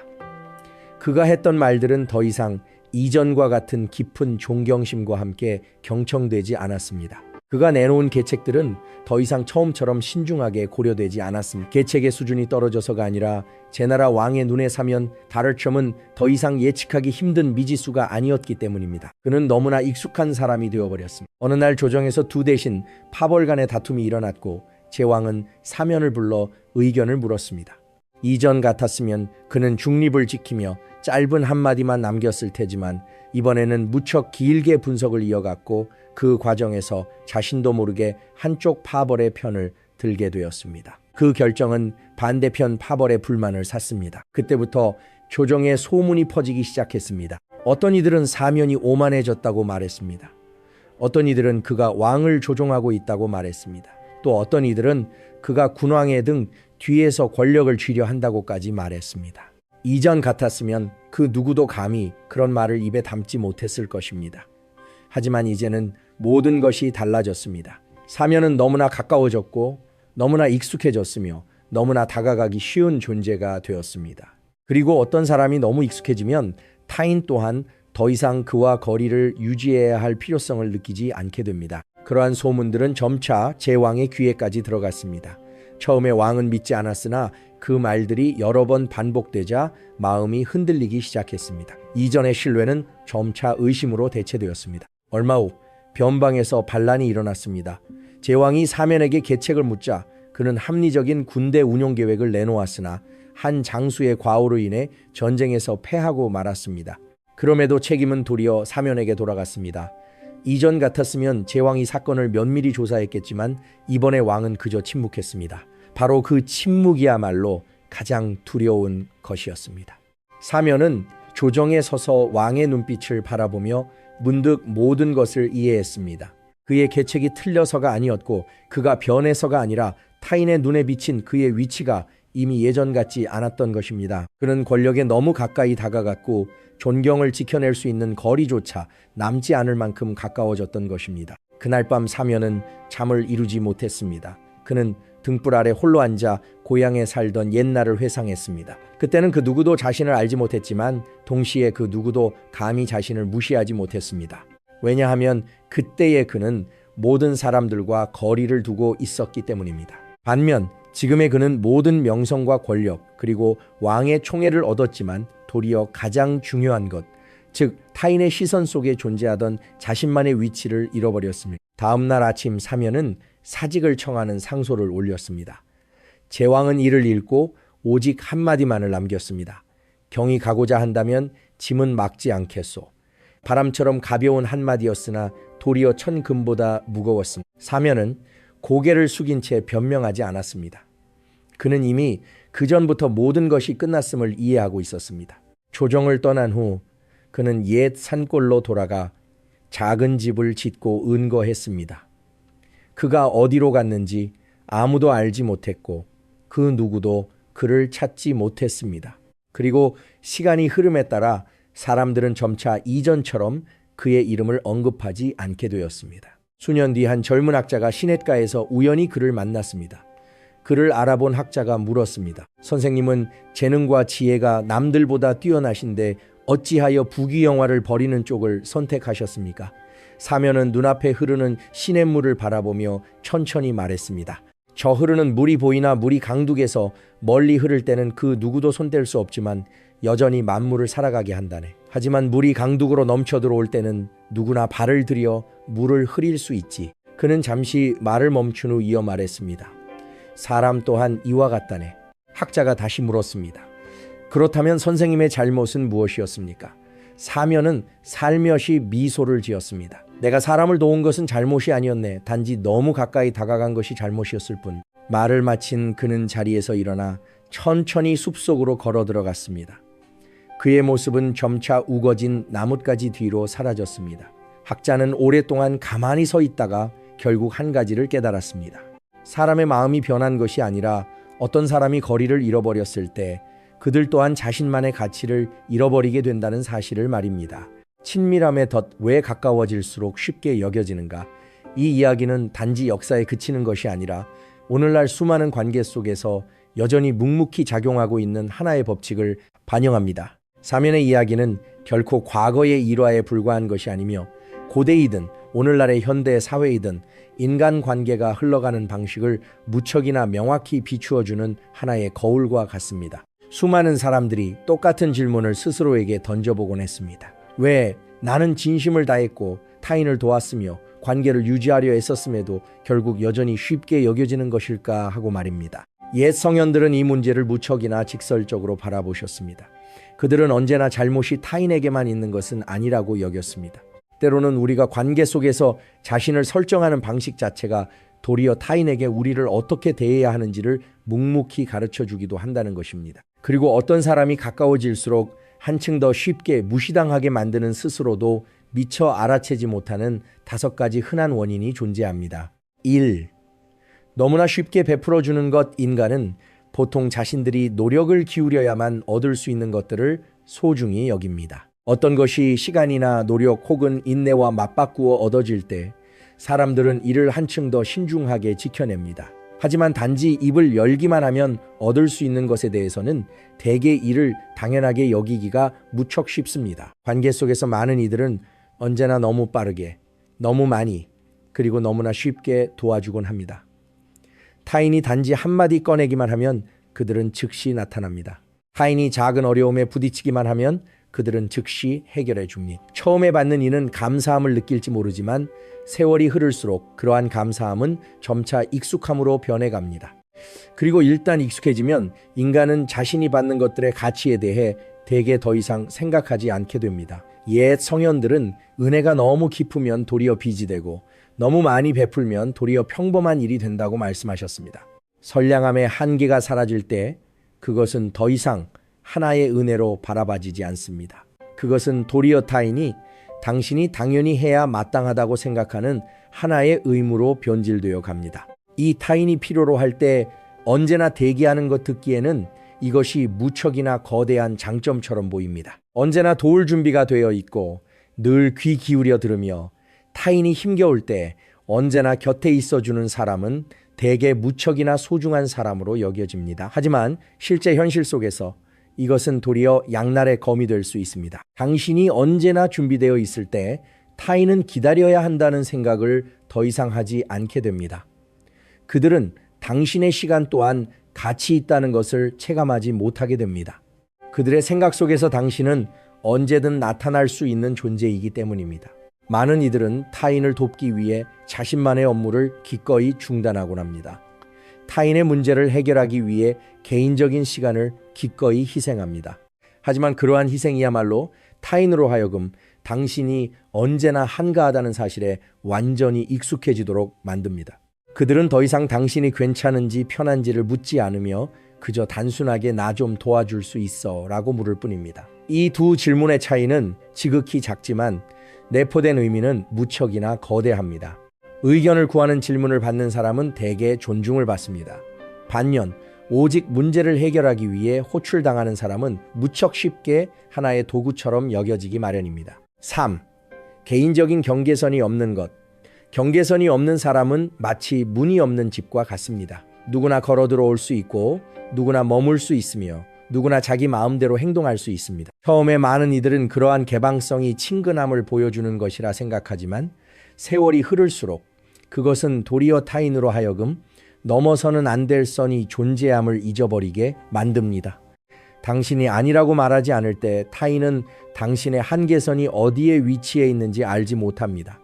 그가 했던 말들은 더 이상 이전과 같은 깊은 존경심과 함께 경청되지 않았습니다. 그가 내놓은 계책들은 더 이상 처음처럼 신중하게 고려되지 않았습니다. 계책의 수준이 떨어져서가 아니라 제나라 왕의 눈에 사면 다를점은 더 이상 예측하기 힘든 미지수가 아니었기 때문입니다. 그는 너무나 익숙한 사람이 되어버렸습니다. 어느 날 조정에서 두 대신 파벌 간의 다툼이 일어났고 제왕은 사면을 불러 의견을 물었습니다. 이전 같았으면 그는 중립을 지키며 짧은 한마디만 남겼을 테지만 이번에는 무척 길게 분석을 이어갔고 그 과정에서 자신도 모르게 한쪽 파벌의 편을 들게 되었습니다. 그 결정은 반대편 파벌의 불만을 샀습니다. 그때부터 조정에 소문이 퍼지기 시작했습니다. 어떤 이들은 사면이 오만해졌다고 말했습니다. 어떤 이들은 그가 왕을 조종하고 있다고 말했습니다. 또 어떤 이들은 그가 군왕회 등 뒤에서 권력을 쥐려 한다고까지 말했습니다. 이전 같았으면 그 누구도 감히 그런 말을 입에 담지 못했을 것입니다. 하지만 이제는 모든 것이 달라졌습니다. 사면은 너무나 가까워졌고 너무나 익숙해졌으며 너무나 다가가기 쉬운 존재가 되었습니다. 그리고 어떤 사람이 너무 익숙해지면 타인 또한 더 이상 그와 거리를 유지해야 할 필요성을 느끼지 않게 됩니다. 그러한 소문들은 점차 제왕의 귀에까지 들어갔습니다. 처음에 왕은 믿지 않았으나 그 말들이 여러 번 반복되자 마음이 흔들리기 시작했습니다. 이전의 신뢰는 점차 의심으로 대체되었습니다. 얼마 후 변방에서 반란이 일어났습니다. 제왕이 사면에게 계책을 묻자 그는 합리적인 군대 운용 계획을 내놓았으나 한 장수의 과오로 인해 전쟁에서 패하고 말았습니다. 그럼에도 책임은 도리어 사면에게 돌아갔습니다. 이전 같았으면 제왕이 사건을 면밀히 조사했겠지만 이번에 왕은 그저 침묵했습니다. 바로 그 침묵이야말로 가장 두려운 것이었습니다. 사면은 조정에 서서 왕의 눈빛을 바라보며 문득 모든 것을 이해했습니다. 그의 계책이 틀려서가 아니었고 그가 변해서가 아니라 타인의 눈에 비친 그의 위치가 이미 예전 같지 않았던 것입니다. 그는 권력에 너무 가까이 다가갔고 존경을 지켜낼 수 있는 거리조차 남지 않을 만큼 가까워졌던 것입니다. 그날 밤 사면은 잠을 이루지 못했습니다. 그는 등불 아래 홀로 앉아 고향에 살던 옛날을 회상했습니다. 그때는 그 누구도 자신을 알지 못했지만 동시에 그 누구도 감히 자신을 무시하지 못했습니다. 왜냐하면 그때의 그는 모든 사람들과 거리를 두고 있었기 때문입니다. 반면 지금의 그는 모든 명성과 권력 그리고 왕의 총애를 얻었지만 도리어 가장 중요한 것, 즉 타인의 시선 속에 존재하던 자신만의 위치를 잃어버렸습니다. 다음 날 아침 사면은 사직을 청하는 상소를 올렸습니다. 제왕은 이를 읽고 오직 한마디만을 남겼습니다. 경이 가고자 한다면 짐은 막지 않겠소. 바람처럼 가벼운 한마디였으나 도리어 천금보다 무거웠습니다. 사면은 고개를 숙인 채 변명하지 않았습니다. 그는 이미 그전부터 모든 것이 끝났음을 이해하고 있었습니다. 조정을 떠난 후 그는 옛 산골로 돌아가 작은 집을 짓고 은거했습니다. 그가 어디로 갔는지 아무도 알지 못했고 그 누구도 그를 찾지 못했습니다. 그리고 시간이 흐름에 따라 사람들은 점차 이전처럼 그의 이름을 언급하지 않게 되었습니다. 수년 뒤 한 젊은 학자가 시냇가에서 우연히 그를 만났습니다. 그를 알아본 학자가 물었습니다. 선생님은 재능과 지혜가 남들보다 뛰어나신데 어찌하여 부귀영화를 버리는 쪽을 선택하셨습니까? 사면은 눈앞에 흐르는 시냇물을 바라보며 천천히 말했습니다. 저 흐르는 물이 보이나 물이 강둑에서 멀리 흐를 때는 그 누구도 손댈 수 없지만 여전히 만물을 살아가게 한다네. 하지만 물이 강둑으로 넘쳐 들어올 때는 누구나 발을 들여 물을 흐릴 수 있지. 그는 잠시 말을 멈춘 후 이어 말했습니다. 사람 또한 이와 같다네. 학자가 다시 물었습니다. 그렇다면 선생님의 잘못은 무엇이었습니까? 사면은 살며시 미소를 지었습니다. 내가 사람을 도운 것은 잘못이 아니었네. 단지 너무 가까이 다가간 것이 잘못이었을 뿐. 말을 마친 그는 자리에서 일어나 천천히 숲속으로 걸어 들어갔습니다. 그의 모습은 점차 우거진 나뭇가지 뒤로 사라졌습니다. 학자는 오랫동안 가만히 서 있다가 결국 한 가지를 깨달았습니다. 사람의 마음이 변한 것이 아니라 어떤 사람이 거리를 잃어버렸을 때 그들 또한 자신만의 가치를 잃어버리게 된다는 사실을 말입니다. 친밀함의 덫 왜 가까워질수록 쉽게 여겨지는가? 이 이야기는 단지 역사에 그치는 것이 아니라 오늘날 수많은 관계 속에서 여전히 묵묵히 작용하고 있는 하나의 법칙을 반영합니다. 사면의 이야기는 결코 과거의 일화에 불과한 것이 아니며 고대이든 오늘날의 현대 사회이든 인간관계가 흘러가는 방식을 무척이나 명확히 비추어주는 하나의 거울과 같습니다. 수많은 사람들이 똑같은 질문을 스스로에게 던져보곤 했습니다. 왜 나는 진심을 다했고 타인을 도왔으며 관계를 유지하려 애썼음에도 결국 여전히 쉽게 여겨지는 것일까 하고 말입니다. 옛 성현들은 이 문제를 무척이나 직설적으로 바라보셨습니다. 그들은 언제나 잘못이 타인에게만 있는 것은 아니라고 여겼습니다. 때로는 우리가 관계 속에서 자신을 설정하는 방식 자체가 도리어 타인에게 우리를 어떻게 대해야 하는지를 묵묵히 가르쳐 주기도 한다는 것입니다. 그리고 어떤 사람이 가까워질수록 한층 더 쉽게 무시당하게 만드는 스스로도 미처 알아채지 못하는 5가지 흔한 원인이 존재합니다. 1. 너무나 쉽게 베풀어주는 것. 인간은 보통 자신들이 노력을 기울여야만 얻을 수 있는 것들을 소중히 여깁니다. 어떤 것이 시간이나 노력 혹은 인내와 맞바꾸어 얻어질 때 사람들은 이를 한층 더 신중하게 지켜냅니다. 하지만 단지 입을 열기만 하면 얻을 수 있는 것에 대해서는 대개 이를 당연하게 여기기가 무척 쉽습니다. 관계 속에서 많은 이들은 언제나 너무 빠르게, 너무 많이, 그리고 너무나 쉽게 도와주곤 합니다. 타인이 단지 한마디 꺼내기만 하면 그들은 즉시 나타납니다. 타인이 작은 어려움에 부딪히기만 하면 그들은 즉시 해결해 줍니다. 처음에 받는 이는 감사함을 느낄지 모르지만 세월이 흐를수록 그러한 감사함은 점차 익숙함으로 변해갑니다. 그리고 일단 익숙해지면 인간은 자신이 받는 것들의 가치에 대해 대개 더 이상 생각하지 않게 됩니다. 옛 성현들은 은혜가 너무 깊으면 도리어 빚이 되고 너무 많이 베풀면 도리어 평범한 일이 된다고 말씀하셨습니다. 선량함의 한계가 사라질 때 그것은 더 이상 하나의 은혜로 바라봐지지 않습니다. 그것은 도리어 타인이 당신이 당연히 해야 마땅하다고 생각하는 하나의 의무로 변질되어 갑니다. 이 타인이 필요로 할 때 언제나 대기하는 것 듣기에는 이것이 무척이나 거대한 장점처럼 보입니다. 언제나 도울 준비가 되어 있고 늘 귀 기울여 들으며 타인이 힘겨울 때 언제나 곁에 있어주는 사람은 대개 무척이나 소중한 사람으로 여겨집니다. 하지만 실제 현실 속에서 이것은 도리어 양날의 검이 될 수 있습니다. 당신이 언제나 준비되어 있을 때 타인은 기다려야 한다는 생각을 더 이상 하지 않게 됩니다. 그들은 당신의 시간 또한 가치 있다는 것을 체감하지 못하게 됩니다. 그들의 생각 속에서 당신은 언제든 나타날 수 있는 존재이기 때문입니다. 많은 이들은 타인을 돕기 위해 자신만의 업무를 기꺼이 중단하곤 합니다. 타인의 문제를 해결하기 위해 개인적인 시간을 기꺼이 희생합니다. 하지만 그러한 희생이야말로 타인으로 하여금 당신이 언제나 한가하다는 사실에 완전히 익숙해지도록 만듭니다. 그들은 더 이상 당신이 괜찮은지 편한지를 묻지 않으며 그저 단순하게 나 좀 도와줄 수 있어 라고 물을 뿐입니다. 이 두 질문의 차이는 지극히 작지만 내포된 의미는 무척이나 거대합니다. 의견을 구하는 질문을 받는 사람은 대개 존중을 받습니다. 반면 오직 문제를 해결하기 위해 호출당하는 사람은 무척 쉽게 하나의 도구처럼 여겨지기 마련입니다. 3. 개인적인 경계선이 없는 것. 경계선이 없는 사람은 마치 문이 없는 집과 같습니다. 누구나 걸어 들어올 수 있고 누구나 머물 수 있으며 누구나 자기 마음대로 행동할 수 있습니다. 처음에 많은 이들은 그러한 개방성이 친근함을 보여주는 것이라 생각하지만 세월이 흐를수록 그것은 도리어 타인으로 하여금 넘어서는 안 될 선이 존재함을 잊어버리게 만듭니다. 당신이 아니라고 말하지 않을 때 타인은 당신의 한계선이 어디에 위치해 있는지 알지 못합니다.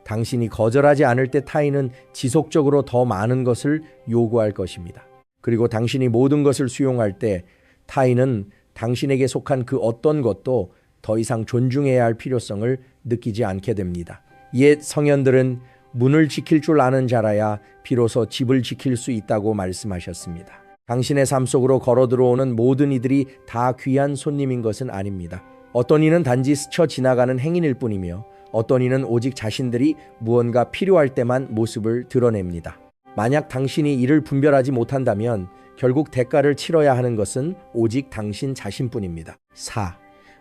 당신이 거절하지 않을 때 타인은 지속적으로 더 많은 것을 요구할 것입니다. 그리고 당신이 모든 것을 수용할 때 타인은 당신에게 속한 그 어떤 것도 더 이상 존중해야 할 필요성을 느끼지 않게 됩니다. 옛 성현들은 문을 지킬 줄 아는 자라야 비로소 집을 지킬 수 있다고 말씀하셨습니다. 당신의 삶 속으로 걸어 들어오는 모든 이들이 다 귀한 손님인 것은 아닙니다. 어떤 이는 단지 스쳐 지나가는 행인일 뿐이며 어떤 이는 오직 자신들이 무언가 필요할 때만 모습을 드러냅니다. 만약 당신이 이를 분별하지 못한다면 결국 대가를 치러야 하는 것은 오직 당신 자신뿐입니다. 4.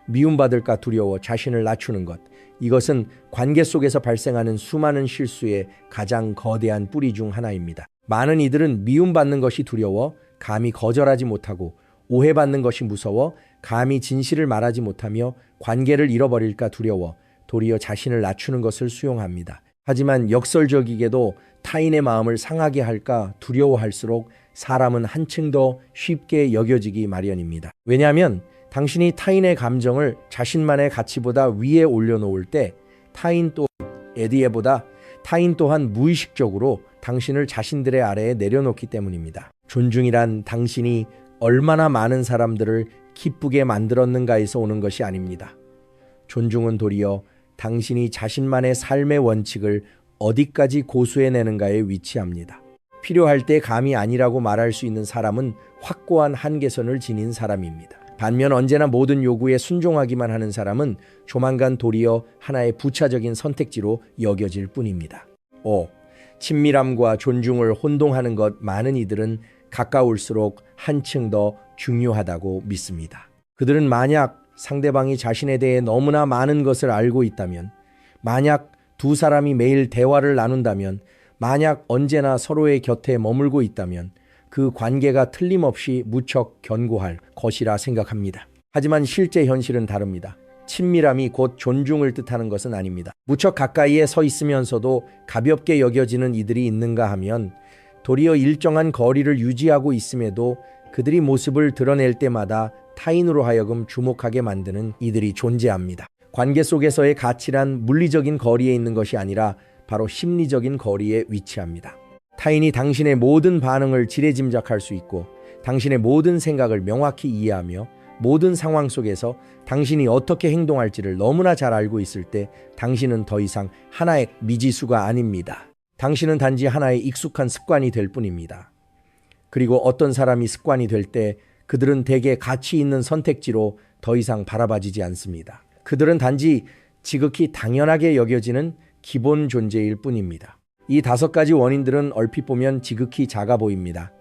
미움받을까 두려워 자신을 낮추는 것. 이것은 관계 속에서 발생하는 수많은 실수의 가장 거대한 뿌리 중 하나입니다. 많은 이들은 미움받는 것이 두려워 감히 거절하지 못하고 오해받는 것이 무서워 감히 진실을 말하지 못하며 관계를 잃어버릴까 두려워 도리어 자신을 낮추는 것을 수용합니다. 하지만 역설적이게도 타인의 마음을 상하게 할까 두려워할수록 사람은 한층 더 쉽게 여겨지기 마련입니다. 왜냐하면 당신이 타인의 감정을 자신만의 가치보다 위에 올려놓을 때 타인 또한 무의식적으로 당신을 자신들의 아래에 내려놓기 때문입니다. 존중이란 당신이 얼마나 많은 사람들을 기쁘게 만들었는가에서 오는 것이 아닙니다. 존중은 도리어 당신이 자신만의 삶의 원칙을 어디까지 고수해내는가에 위치합니다. 필요할 때 감히 아니라고 말할 수 있는 사람은 확고한 한계선을 지닌 사람입니다. 반면 언제나 모든 요구에 순종하기만 하는 사람은 조만간 도리어 하나의 부차적인 선택지로 여겨질 뿐입니다. 5. 친밀함과 존중을 혼동하는 것. 많은 이들은 가까울수록 한층 더 중요하다고 믿습니다. 그들은 만약 상대방이 자신에 대해 너무나 많은 것을 알고 있다면, 만약 두 사람이 매일 대화를 나눈다면, 만약 언제나 서로의 곁에 머물고 있다면 그 관계가 틀림없이 무척 견고할 것이라 생각합니다. 하지만 실제 현실은 다릅니다. 친밀함이 곧 존중을 뜻하는 것은 아닙니다. 무척 가까이에 서 있으면서도 가볍게 여겨지는 이들이 있는가 하면 도리어 일정한 거리를 유지하고 있음에도 그들이 모습을 드러낼 때마다 타인으로 하여금 주목하게 만드는 이들이 존재합니다. 관계 속에서의 가치란 물리적인 거리에 있는 것이 아니라 바로 심리적인 거리에 위치합니다. 타인이 당신의 모든 반응을 지레짐작할 수 있고 당신의 모든 생각을 명확히 이해하며 모든 상황 속에서 당신이 어떻게 행동할지를 너무나 잘 알고 있을 때 당신은 더 이상 하나의 미지수가 아닙니다. 당신은 단지 하나의 익숙한 습관이 될 뿐입니다. 그리고 어떤 사람이 습관이 될 때 그들은 대개 가치 있는 선택지로 더 이상 바라봐지지 않습니다. 그들은 단지 지극히 당연하게 여겨지는 기본 존재일 뿐입니다. 이 5가지 원인들은 얼핏 보면 지극히 작아 보입니다.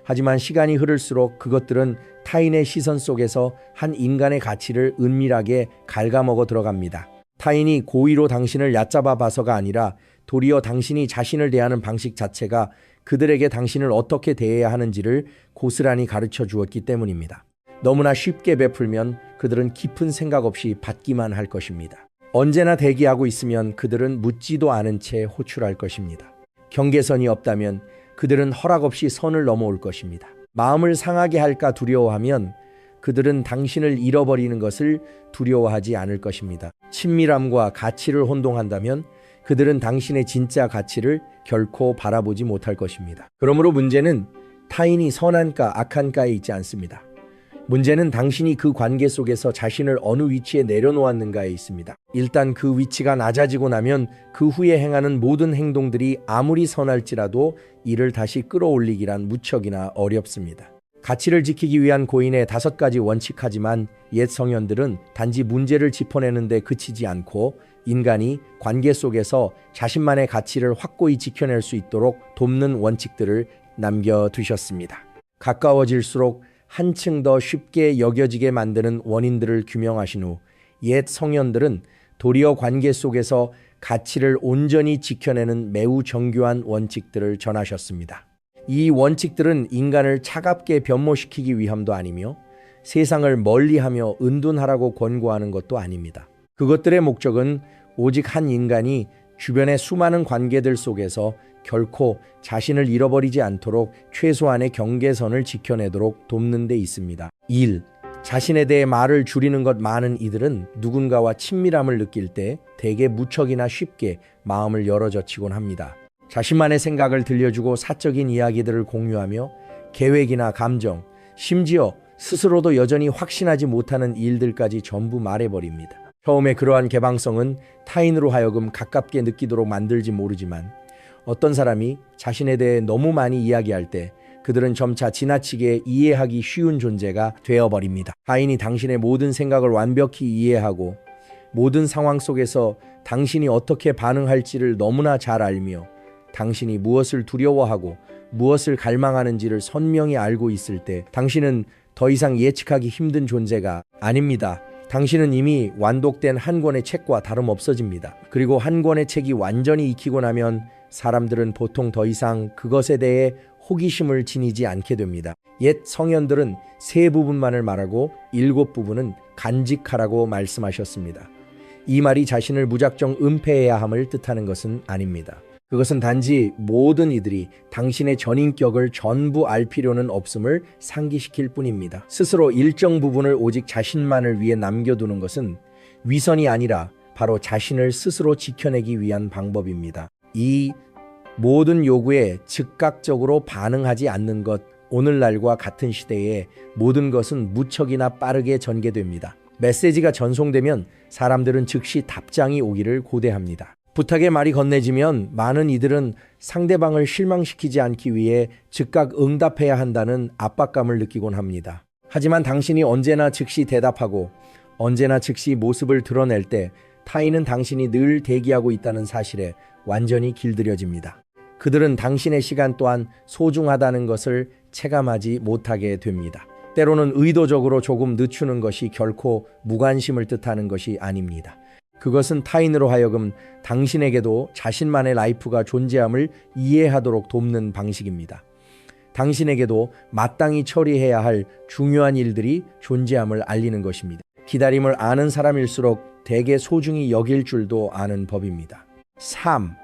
하지만 시간이 흐를수록 그것들은 타인의 시선 속에서 한 인간의 가치를 은밀하게 갉아먹어 들어갑니다. 타인이 고의로 당신을 얕잡아 봐서가 아니라 도리어 당신이 자신을 대하는 방식 자체가 그들에게 당신을 어떻게 대해야 하는지를 고스란히 가르쳐 주었기 때문입니다. 너무나 쉽게 베풀면 그들은 깊은 생각 없이 받기만 할 것입니다. 언제나 대기하고 있으면 그들은 묻지도 않은 채 호출할 것입니다. 경계선이 없다면 그들은 허락 없이 선을 넘어올 것입니다. 마음을 상하게 할까 두려워하면 그들은 당신을 잃어버리는 것을 두려워하지 않을 것입니다. 친밀함과 가치를 혼동한다면 그들은 당신의 진짜 가치를 결코 바라보지 못할 것입니다. 그러므로 문제는 타인이 선한가 악한가에 있지 않습니다. 문제는 당신이 그 관계 속에서 자신을 어느 위치에 내려놓았는가에 있습니다. 일단 그 위치가 낮아지고 나면 그 후에 행하는 모든 행동들이 아무리 선할지라도 이를 다시 끌어올리기란 무척이나 어렵습니다. 가치를 지키기 위한 고인의 5가지 원칙하지만 옛 성현들은 단지 문제를 짚어내는 데 그치지 않고 인간이 관계 속에서 자신만의 가치를 확고히 지켜낼 수 있도록 돕는 원칙들을 남겨두셨습니다. 가까워질수록 한층 더 쉽게 여겨지게 만드는 원인들을 규명하신 후 옛 성현들은 도리어 관계 속에서 가치를 온전히 지켜내는 매우 정교한 원칙들을 전하셨습니다. 이 원칙들은 인간을 차갑게 변모시키기 위함도 아니며 세상을 멀리하며 은둔하라고 권고하는 것도 아닙니다. 그것들의 목적은 오직 한 인간이 주변의 수많은 관계들 속에서 결코 자신을 잃어버리지 않도록 최소한의 경계선을 지켜내도록 돕는 데 있습니다. 1. 자신에 대해 말을 줄이는 것. 많은 이들은 누군가와 친밀함을 느낄 때 대개 무척이나 쉽게 마음을 열어젖히곤 합니다. 자신만의 생각을 들려주고 사적인 이야기들을 공유하며 계획이나 감정, 심지어 스스로도 여전히 확신하지 못하는 일들까지 전부 말해버립니다. 처음에 그러한 개방성은 타인으로 하여금 가깝게 느끼도록 만들지 모르지만 어떤 사람이 자신에 대해 너무 많이 이야기할 때 그들은 점차 지나치게 이해하기 쉬운 존재가 되어버립니다. 타인이 당신의 모든 생각을 완벽히 이해하고 모든 상황 속에서 당신이 어떻게 반응할지를 너무나 잘 알며 당신이 무엇을 두려워하고 무엇을 갈망하는지를 선명히 알고 있을 때 당신은 더 이상 예측하기 힘든 존재가 아닙니다. 당신은 이미 완독된 한 권의 책과 다름없어집니다. 그리고 한 권의 책이 완전히 익히고 나면 사람들은 보통 더 이상 그것에 대해 호기심을 지니지 않게 됩니다. 옛 성현들은 3부분만을 말하고 7부분은 간직하라고 말씀하셨습니다. 이 말이 자신을 무작정 은폐해야 함을 뜻하는 것은 아닙니다. 그것은 단지 모든 이들이 당신의 전인격을 전부 알 필요는 없음을 상기시킬 뿐입니다. 스스로 일정 부분을 오직 자신만을 위해 남겨두는 것은 위선이 아니라 바로 자신을 스스로 지켜내기 위한 방법입니다. 이 모든 요구에 즉각적으로 반응하지 않는 것, 오늘날과 같은 시대에 모든 것은 무척이나 빠르게 전개됩니다. 메시지가 전송되면 사람들은 즉시 답장이 오기를 고대합니다. 부탁의 말이 건네지면 많은 이들은 상대방을 실망시키지 않기 위해 즉각 응답해야 한다는 압박감을 느끼곤 합니다. 하지만 당신이 언제나 즉시 대답하고 언제나 즉시 모습을 드러낼 때 타인은 당신이 늘 대기하고 있다는 사실에 완전히 길들여집니다. 그들은 당신의 시간 또한 소중하다는 것을 체감하지 못하게 됩니다. 때로는 의도적으로 조금 늦추는 것이 결코 무관심을 뜻하는 것이 아닙니다. 그것은 타인으로 하여금 당신에게도 자신만의 라이프가 존재함을 이해하도록 돕는 방식입니다. 당신에게도 마땅히 처리해야 할 중요한 일들이 존재함을 알리는 것입니다. 기다림을 아는 사람일수록 대개 소중히 여길 줄도 아는 법입니다. 3.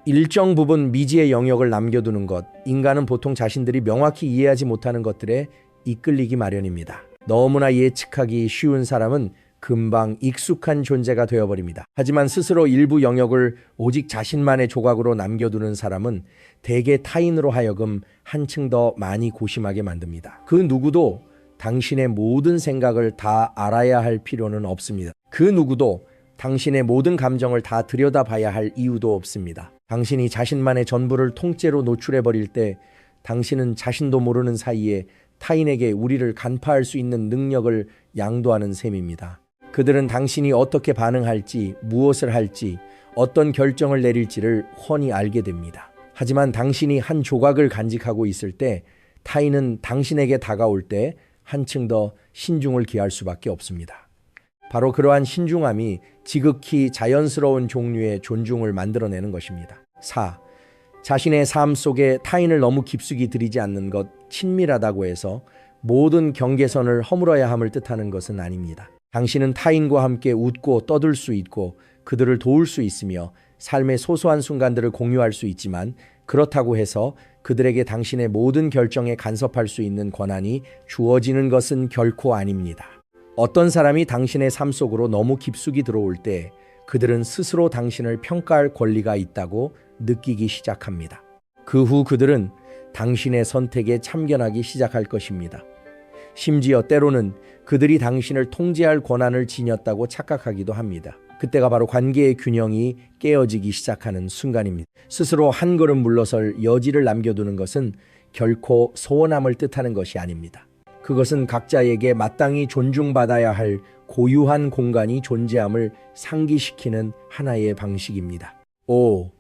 일정 부분 미지의 영역을 남겨두는 것. 인간은 보통 자신들이 명확히 이해하지 못하는 것들에 이끌리기 마련입니다. 너무나 예측하기 쉬운 사람은 금방 익숙한 존재가 되어버립니다. 하지만 스스로 일부 영역을 오직 자신만의 조각으로 남겨두는 사람은 대개 타인으로 하여금 한층 더 많이 고심하게 만듭니다. 그 누구도 당신의 모든 생각을 다 알아야 할 필요는 없습니다. 그 누구도 당신의 모든 감정을 다 들여다봐야 할 이유도 없습니다. 당신이 자신만의 전부를 통째로 노출해버릴 때 당신은 자신도 모르는 사이에 타인에게 우리를 간파할 수 있는 능력을 양도하는 셈입니다. 그들은 당신이 어떻게 반응할지, 무엇을 할지, 어떤 결정을 내릴지를 훤히 알게 됩니다. 하지만 당신이 한 조각을 간직하고 있을 때 타인은 당신에게 다가올 때 한층 더 신중을 기할 수밖에 없습니다. 바로 그러한 신중함이 지극히 자연스러운 종류의 존중을 만들어내는 것입니다. 4. 자신의 삶 속에 타인을 너무 깊숙이 들이지 않는 것, 친밀하다고 해서 모든 경계선을 허물어야 함을 뜻하는 것은 아닙니다. 당신은 타인과 함께 웃고 떠들 수 있고 그들을 도울 수 있으며 삶의 소소한 순간들을 공유할 수 있지만 그렇다고 해서 그들에게 당신의 모든 결정에 간섭할 수 있는 권한이 주어지는 것은 결코 아닙니다. 어떤 사람이 당신의 삶 속으로 너무 깊숙이 들어올 때 그들은 스스로 당신을 평가할 권리가 있다고 느끼기 시작합니다. 그 후 그들은 당신의 선택에 참견하기 시작할 것입니다. 심지어 때로는 그들이 당신을 통제할 권한을 지녔다고 착각하기도 합니다. 그때가 바로 관계의 균형이 깨어지기 시작하는 순간입니다. 스스로 한 걸음 물러설 여지를 남겨두는 것은 결코 소원함을 뜻하는 것이 아닙니다. 그것은 각자에게 마땅히 존중받아야 할 고유한 공간이 존재함을 상기시키는 하나의 방식입니다. 5.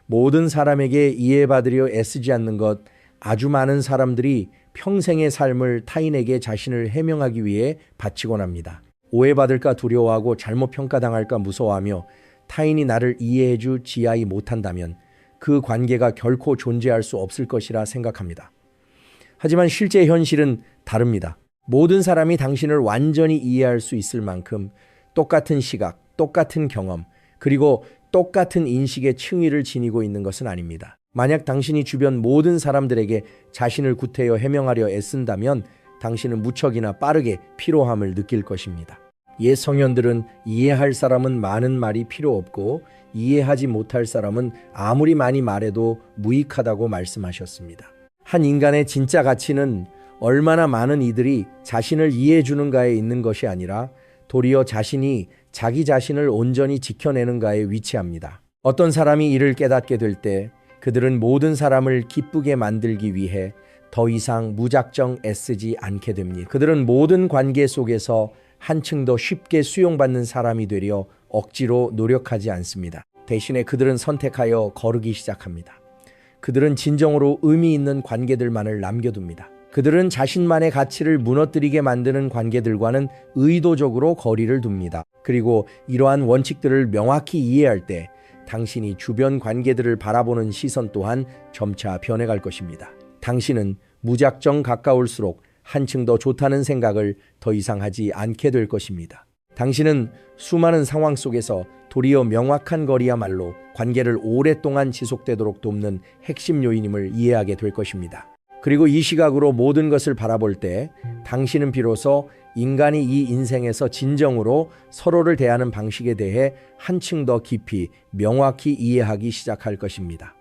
모든 사람에게 이해받으려 애쓰지 않는 것. 아주 많은 사람들이 평생의 삶을 타인에게 자신을 해명하기 위해 바치곤 합니다. 오해받을까 두려워하고 잘못 평가당할까 무서워하며 타인이 나를 이해해주지 못한다면 그 관계가 결코 존재할 수 없을 것이라 생각합니다. 하지만 실제 현실은 다릅니다. 모든 사람이 당신을 완전히 이해할 수 있을 만큼 똑같은 시각, 똑같은 경험, 그리고 똑같은 인식의 층위를 지니고 있는 것은 아닙니다. 만약 당신이 주변 모든 사람들에게 자신을 구태여 해명하려 애쓴다면 당신은 무척이나 빠르게 피로함을 느낄 것입니다. 옛 성현들은 이해할 사람은 많은 말이 필요 없고 이해하지 못할 사람은 아무리 많이 말해도 무익하다고 말씀하셨습니다. 한 인간의 진짜 가치는 얼마나 많은 이들이 자신을 이해해 주는가에 있는 것이 아니라 도리어 자신이 자기 자신을 온전히 지켜내는가에 위치합니다. 어떤 사람이 이를 깨닫게 될 때 그들은 모든 사람을 기쁘게 만들기 위해 더 이상 무작정 애쓰지 않게 됩니다. 그들은 모든 관계 속에서 한층 더 쉽게 수용받는 사람이 되려 억지로 노력하지 않습니다. 대신에 그들은 선택하여 거르기 시작합니다. 그들은 진정으로 의미 있는 관계들만을 남겨둡니다. 그들은 자신만의 가치를 무너뜨리게 만드는 관계들과는 의도적으로 거리를 둡니다. 그리고 이러한 원칙들을 명확히 이해할 때 당신이 주변 관계들을 바라보는 시선 또한 점차 변해갈 것입니다. 당신은 무작정 가까울수록 한층 더 좋다는 생각을 더 이상 하지 않게 될 것입니다. 당신은 수많은 상황 속에서 도리어 명확한 거리야말로 관계를 오랫동안 지속되도록 돕는 핵심 요인임을 이해하게 될 것입니다. 그리고 이 시각으로 모든 것을 바라볼 때 당신은 비로소 인간이 이 인생에서 진정으로 서로를 대하는 방식에 대해 한층 더 깊이 명확히 이해하기 시작할 것입니다.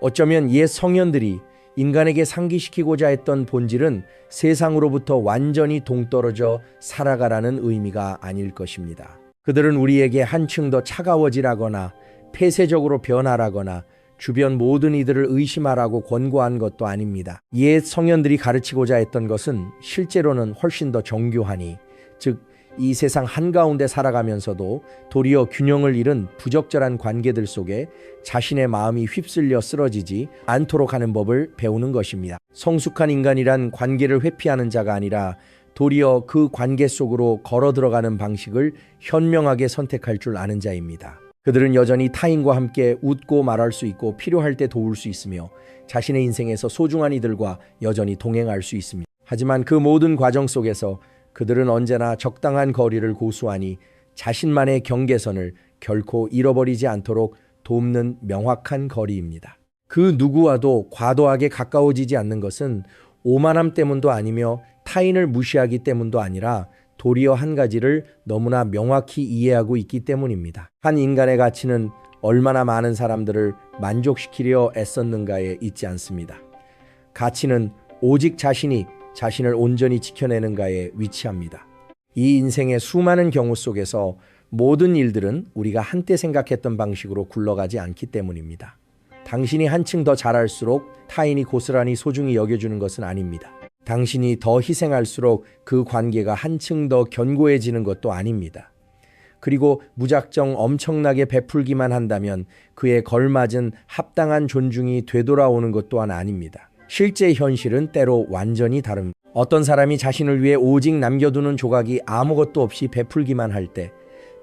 어쩌면 옛 성현들이 인간에게 상기시키고자 했던 본질은 세상으로부터 완전히 동떨어져 살아가라는 의미가 아닐 것입니다. 그들은 우리에게 한층 더 차가워지라거나 폐쇄적으로 변하라거나 주변 모든 이들을 의심하라고 권고한 것도 아닙니다. 옛 성현들이 가르치고자 했던 것은 실제로는 훨씬 더 정교하니, 즉 이 세상 한가운데 살아가면서도 도리어 균형을 잃은 부적절한 관계들 속에 자신의 마음이 휩쓸려 쓰러지지 않도록 하는 법을 배우는 것입니다. 성숙한 인간이란 관계를 회피하는 자가 아니라 도리어 그 관계 속으로 걸어 들어가는 방식을 현명하게 선택할 줄 아는 자입니다. 그들은 여전히 타인과 함께 웃고 말할 수 있고 필요할 때 도울 수 있으며 자신의 인생에서 소중한 이들과 여전히 동행할 수 있습니다. 하지만 그 모든 과정 속에서 그들은 언제나 적당한 거리를 고수하니 자신만의 경계선을 결코 잃어버리지 않도록 돕는 명확한 거리입니다. 그 누구와도 과도하게 가까워지지 않는 것은 오만함 때문도 아니며 타인을 무시하기 때문도 아니라 도리어 한 가지를 너무나 명확히 이해하고 있기 때문입니다. 한 인간의 가치는 얼마나 많은 사람들을 만족시키려 애썼는가에 있지 않습니다. 가치는 오직 자신이 자신을 온전히 지켜내는가에 위치합니다. 이 인생의 수많은 경우 속에서 모든 일들은 우리가 한때 생각했던 방식으로 굴러가지 않기 때문입니다. 당신이 한층 더 잘할수록 타인이 고스란히 소중히 여겨주는 것은 아닙니다. 당신이 더 희생할수록 그 관계가 한층 더 견고해지는 것도 아닙니다. 그리고 무작정 엄청나게 베풀기만 한다면 그에 걸맞은 합당한 존중이 되돌아오는 것 또한 아닙니다. 실제 현실은 때로 완전히 다릅니다. 어떤 사람이 자신을 위해 오직 남겨두는 조각이 아무것도 없이 베풀기만 할 때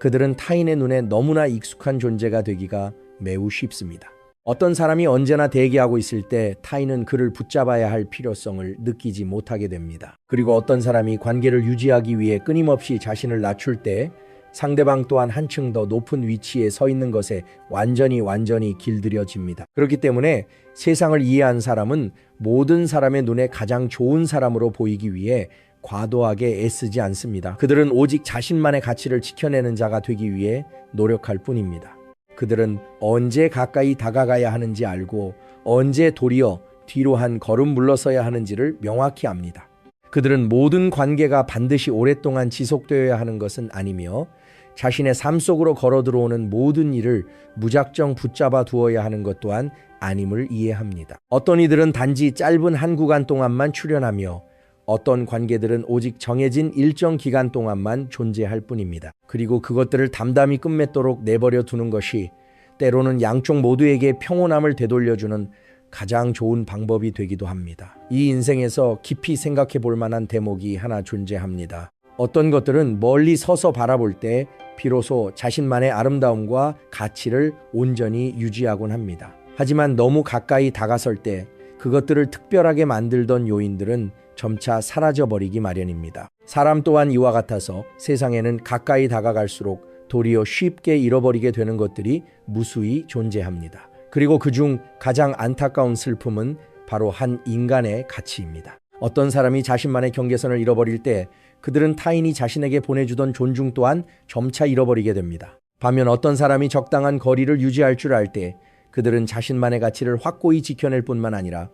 그들은 타인의 눈에 너무나 익숙한 존재가 되기가 매우 쉽습니다. 어떤 사람이 언제나 대기하고 있을 때 타인은 그를 붙잡아야 할 필요성을 느끼지 못하게 됩니다. 그리고 어떤 사람이 관계를 유지하기 위해 끊임없이 자신을 낮출 때 상대방 또한 한층 더 높은 위치에 서 있는 것에 완전히 길들여집니다. 그렇기 때문에 세상을 이해한 사람은 모든 사람의 눈에 가장 좋은 사람으로 보이기 위해 과도하게 애쓰지 않습니다. 그들은 오직 자신만의 가치를 지켜내는 자가 되기 위해 노력할 뿐입니다. 그들은 언제 가까이 다가가야 하는지 알고 언제 도리어 뒤로 한 걸음 물러서야 하는지를 명확히 압니다. 그들은 모든 관계가 반드시 오랫동안 지속되어야 하는 것은 아니며 자신의 삶 속으로 걸어 들어오는 모든 일을 무작정 붙잡아 두어야 하는 것 또한 아님을 이해합니다. 어떤 이들은 단지 짧은 한 구간 동안만 출현하며 어떤 관계들은 오직 정해진 일정 기간 동안만 존재할 뿐입니다. 그리고 그것들을 담담히 끝맺도록 내버려 두는 것이 때로는 양쪽 모두에게 평온함을 되돌려주는 가장 좋은 방법이 되기도 합니다. 이 인생에서 깊이 생각해 볼 만한 대목이 하나 존재합니다. 어떤 것들은 멀리 서서 바라볼 때 비로소 자신만의 아름다움과 가치를 온전히 유지하곤 합니다. 하지만 너무 가까이 다가설 때 그것들을 특별하게 만들던 요인들은 점차 사라져버리기 마련입니다. 사람 또한 이와 같아서 세상에는 가까이 다가갈수록 도리어 쉽게 잃어버리게 되는 것들이 무수히 존재합니다. 그리고 그중 가장 안타까운 슬픔은 바로 한 인간의 가치입니다. 어떤 사람이 자신만의 경계선을 잃어버릴 때 그들은 타인이 자신에게 보내주던 존중 또한 점차 잃어버리게 됩니다. 반면 어떤 사람이 적당한 거리를 유지할 줄 알 때 그들은 자신만의 가치를 확고히 지켜낼 뿐만 아니라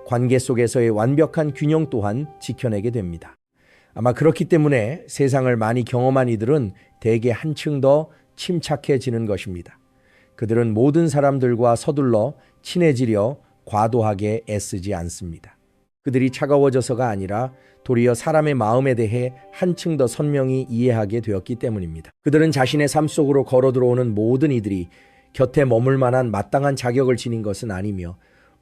관계 속에서의 완벽한 균형 또한 지켜내게 됩니다. 아마 그렇기 때문에 세상을 많이 경험한 이들은 대개 한층 더 침착해지는 것입니다. 그들은 모든 사람들과 서둘러 친해지려 과도하게 애쓰지 않습니다. 그들이 차가워져서가 아니라 도리어 사람의 마음에 대해 한층 더 선명히 이해하게 되었기 때문입니다. 그들은 자신의 삶 속으로 걸어 들어오는 모든 이들이 곁에 머물 만한 마땅한 자격을 지닌 것은 아니며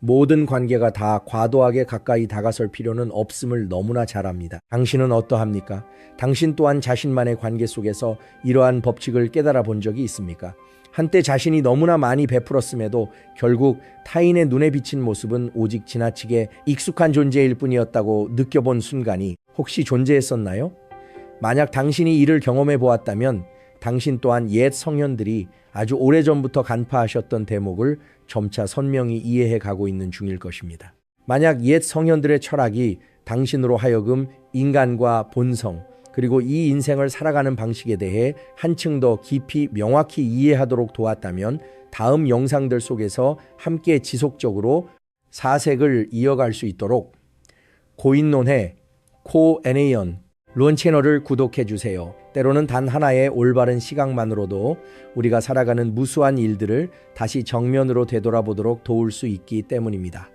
모든 관계가 다 과도하게 가까이 다가설 필요는 없음을 너무나 잘 압니다. 당신은 어떠합니까? 당신 또한 자신만의 관계 속에서 이러한 법칙을 깨달아 본 적이 있습니까? 한때 자신이 너무나 많이 베풀었음에도 결국 타인의 눈에 비친 모습은 오직 지나치게 익숙한 존재일 뿐이었다고 느껴본 순간이 혹시 존재했었나요? 만약 당신이 이를 경험해 보았다면 당신 또한 옛 성현들이 아주 오래전부터 간파하셨던 대목을 점차 선명히 이해해 가고 있는 중일 것입니다. 만약 옛 성현들의 철학이 당신으로 하여금 인간과 본성 그리고 이 인생을 살아가는 방식에 대해 한층 더 깊이 명확히 이해하도록 도왔다면 다음 영상들 속에서 함께 지속적으로 사색을 이어갈 수 있도록 고인론회 코NA연 론 채널을 구독해 주세요. 때로는 단 하나의 올바른 시각만으로도 우리가 살아가는 무수한 일들을 다시 정면으로 되돌아보도록 도울 수 있기 때문입니다.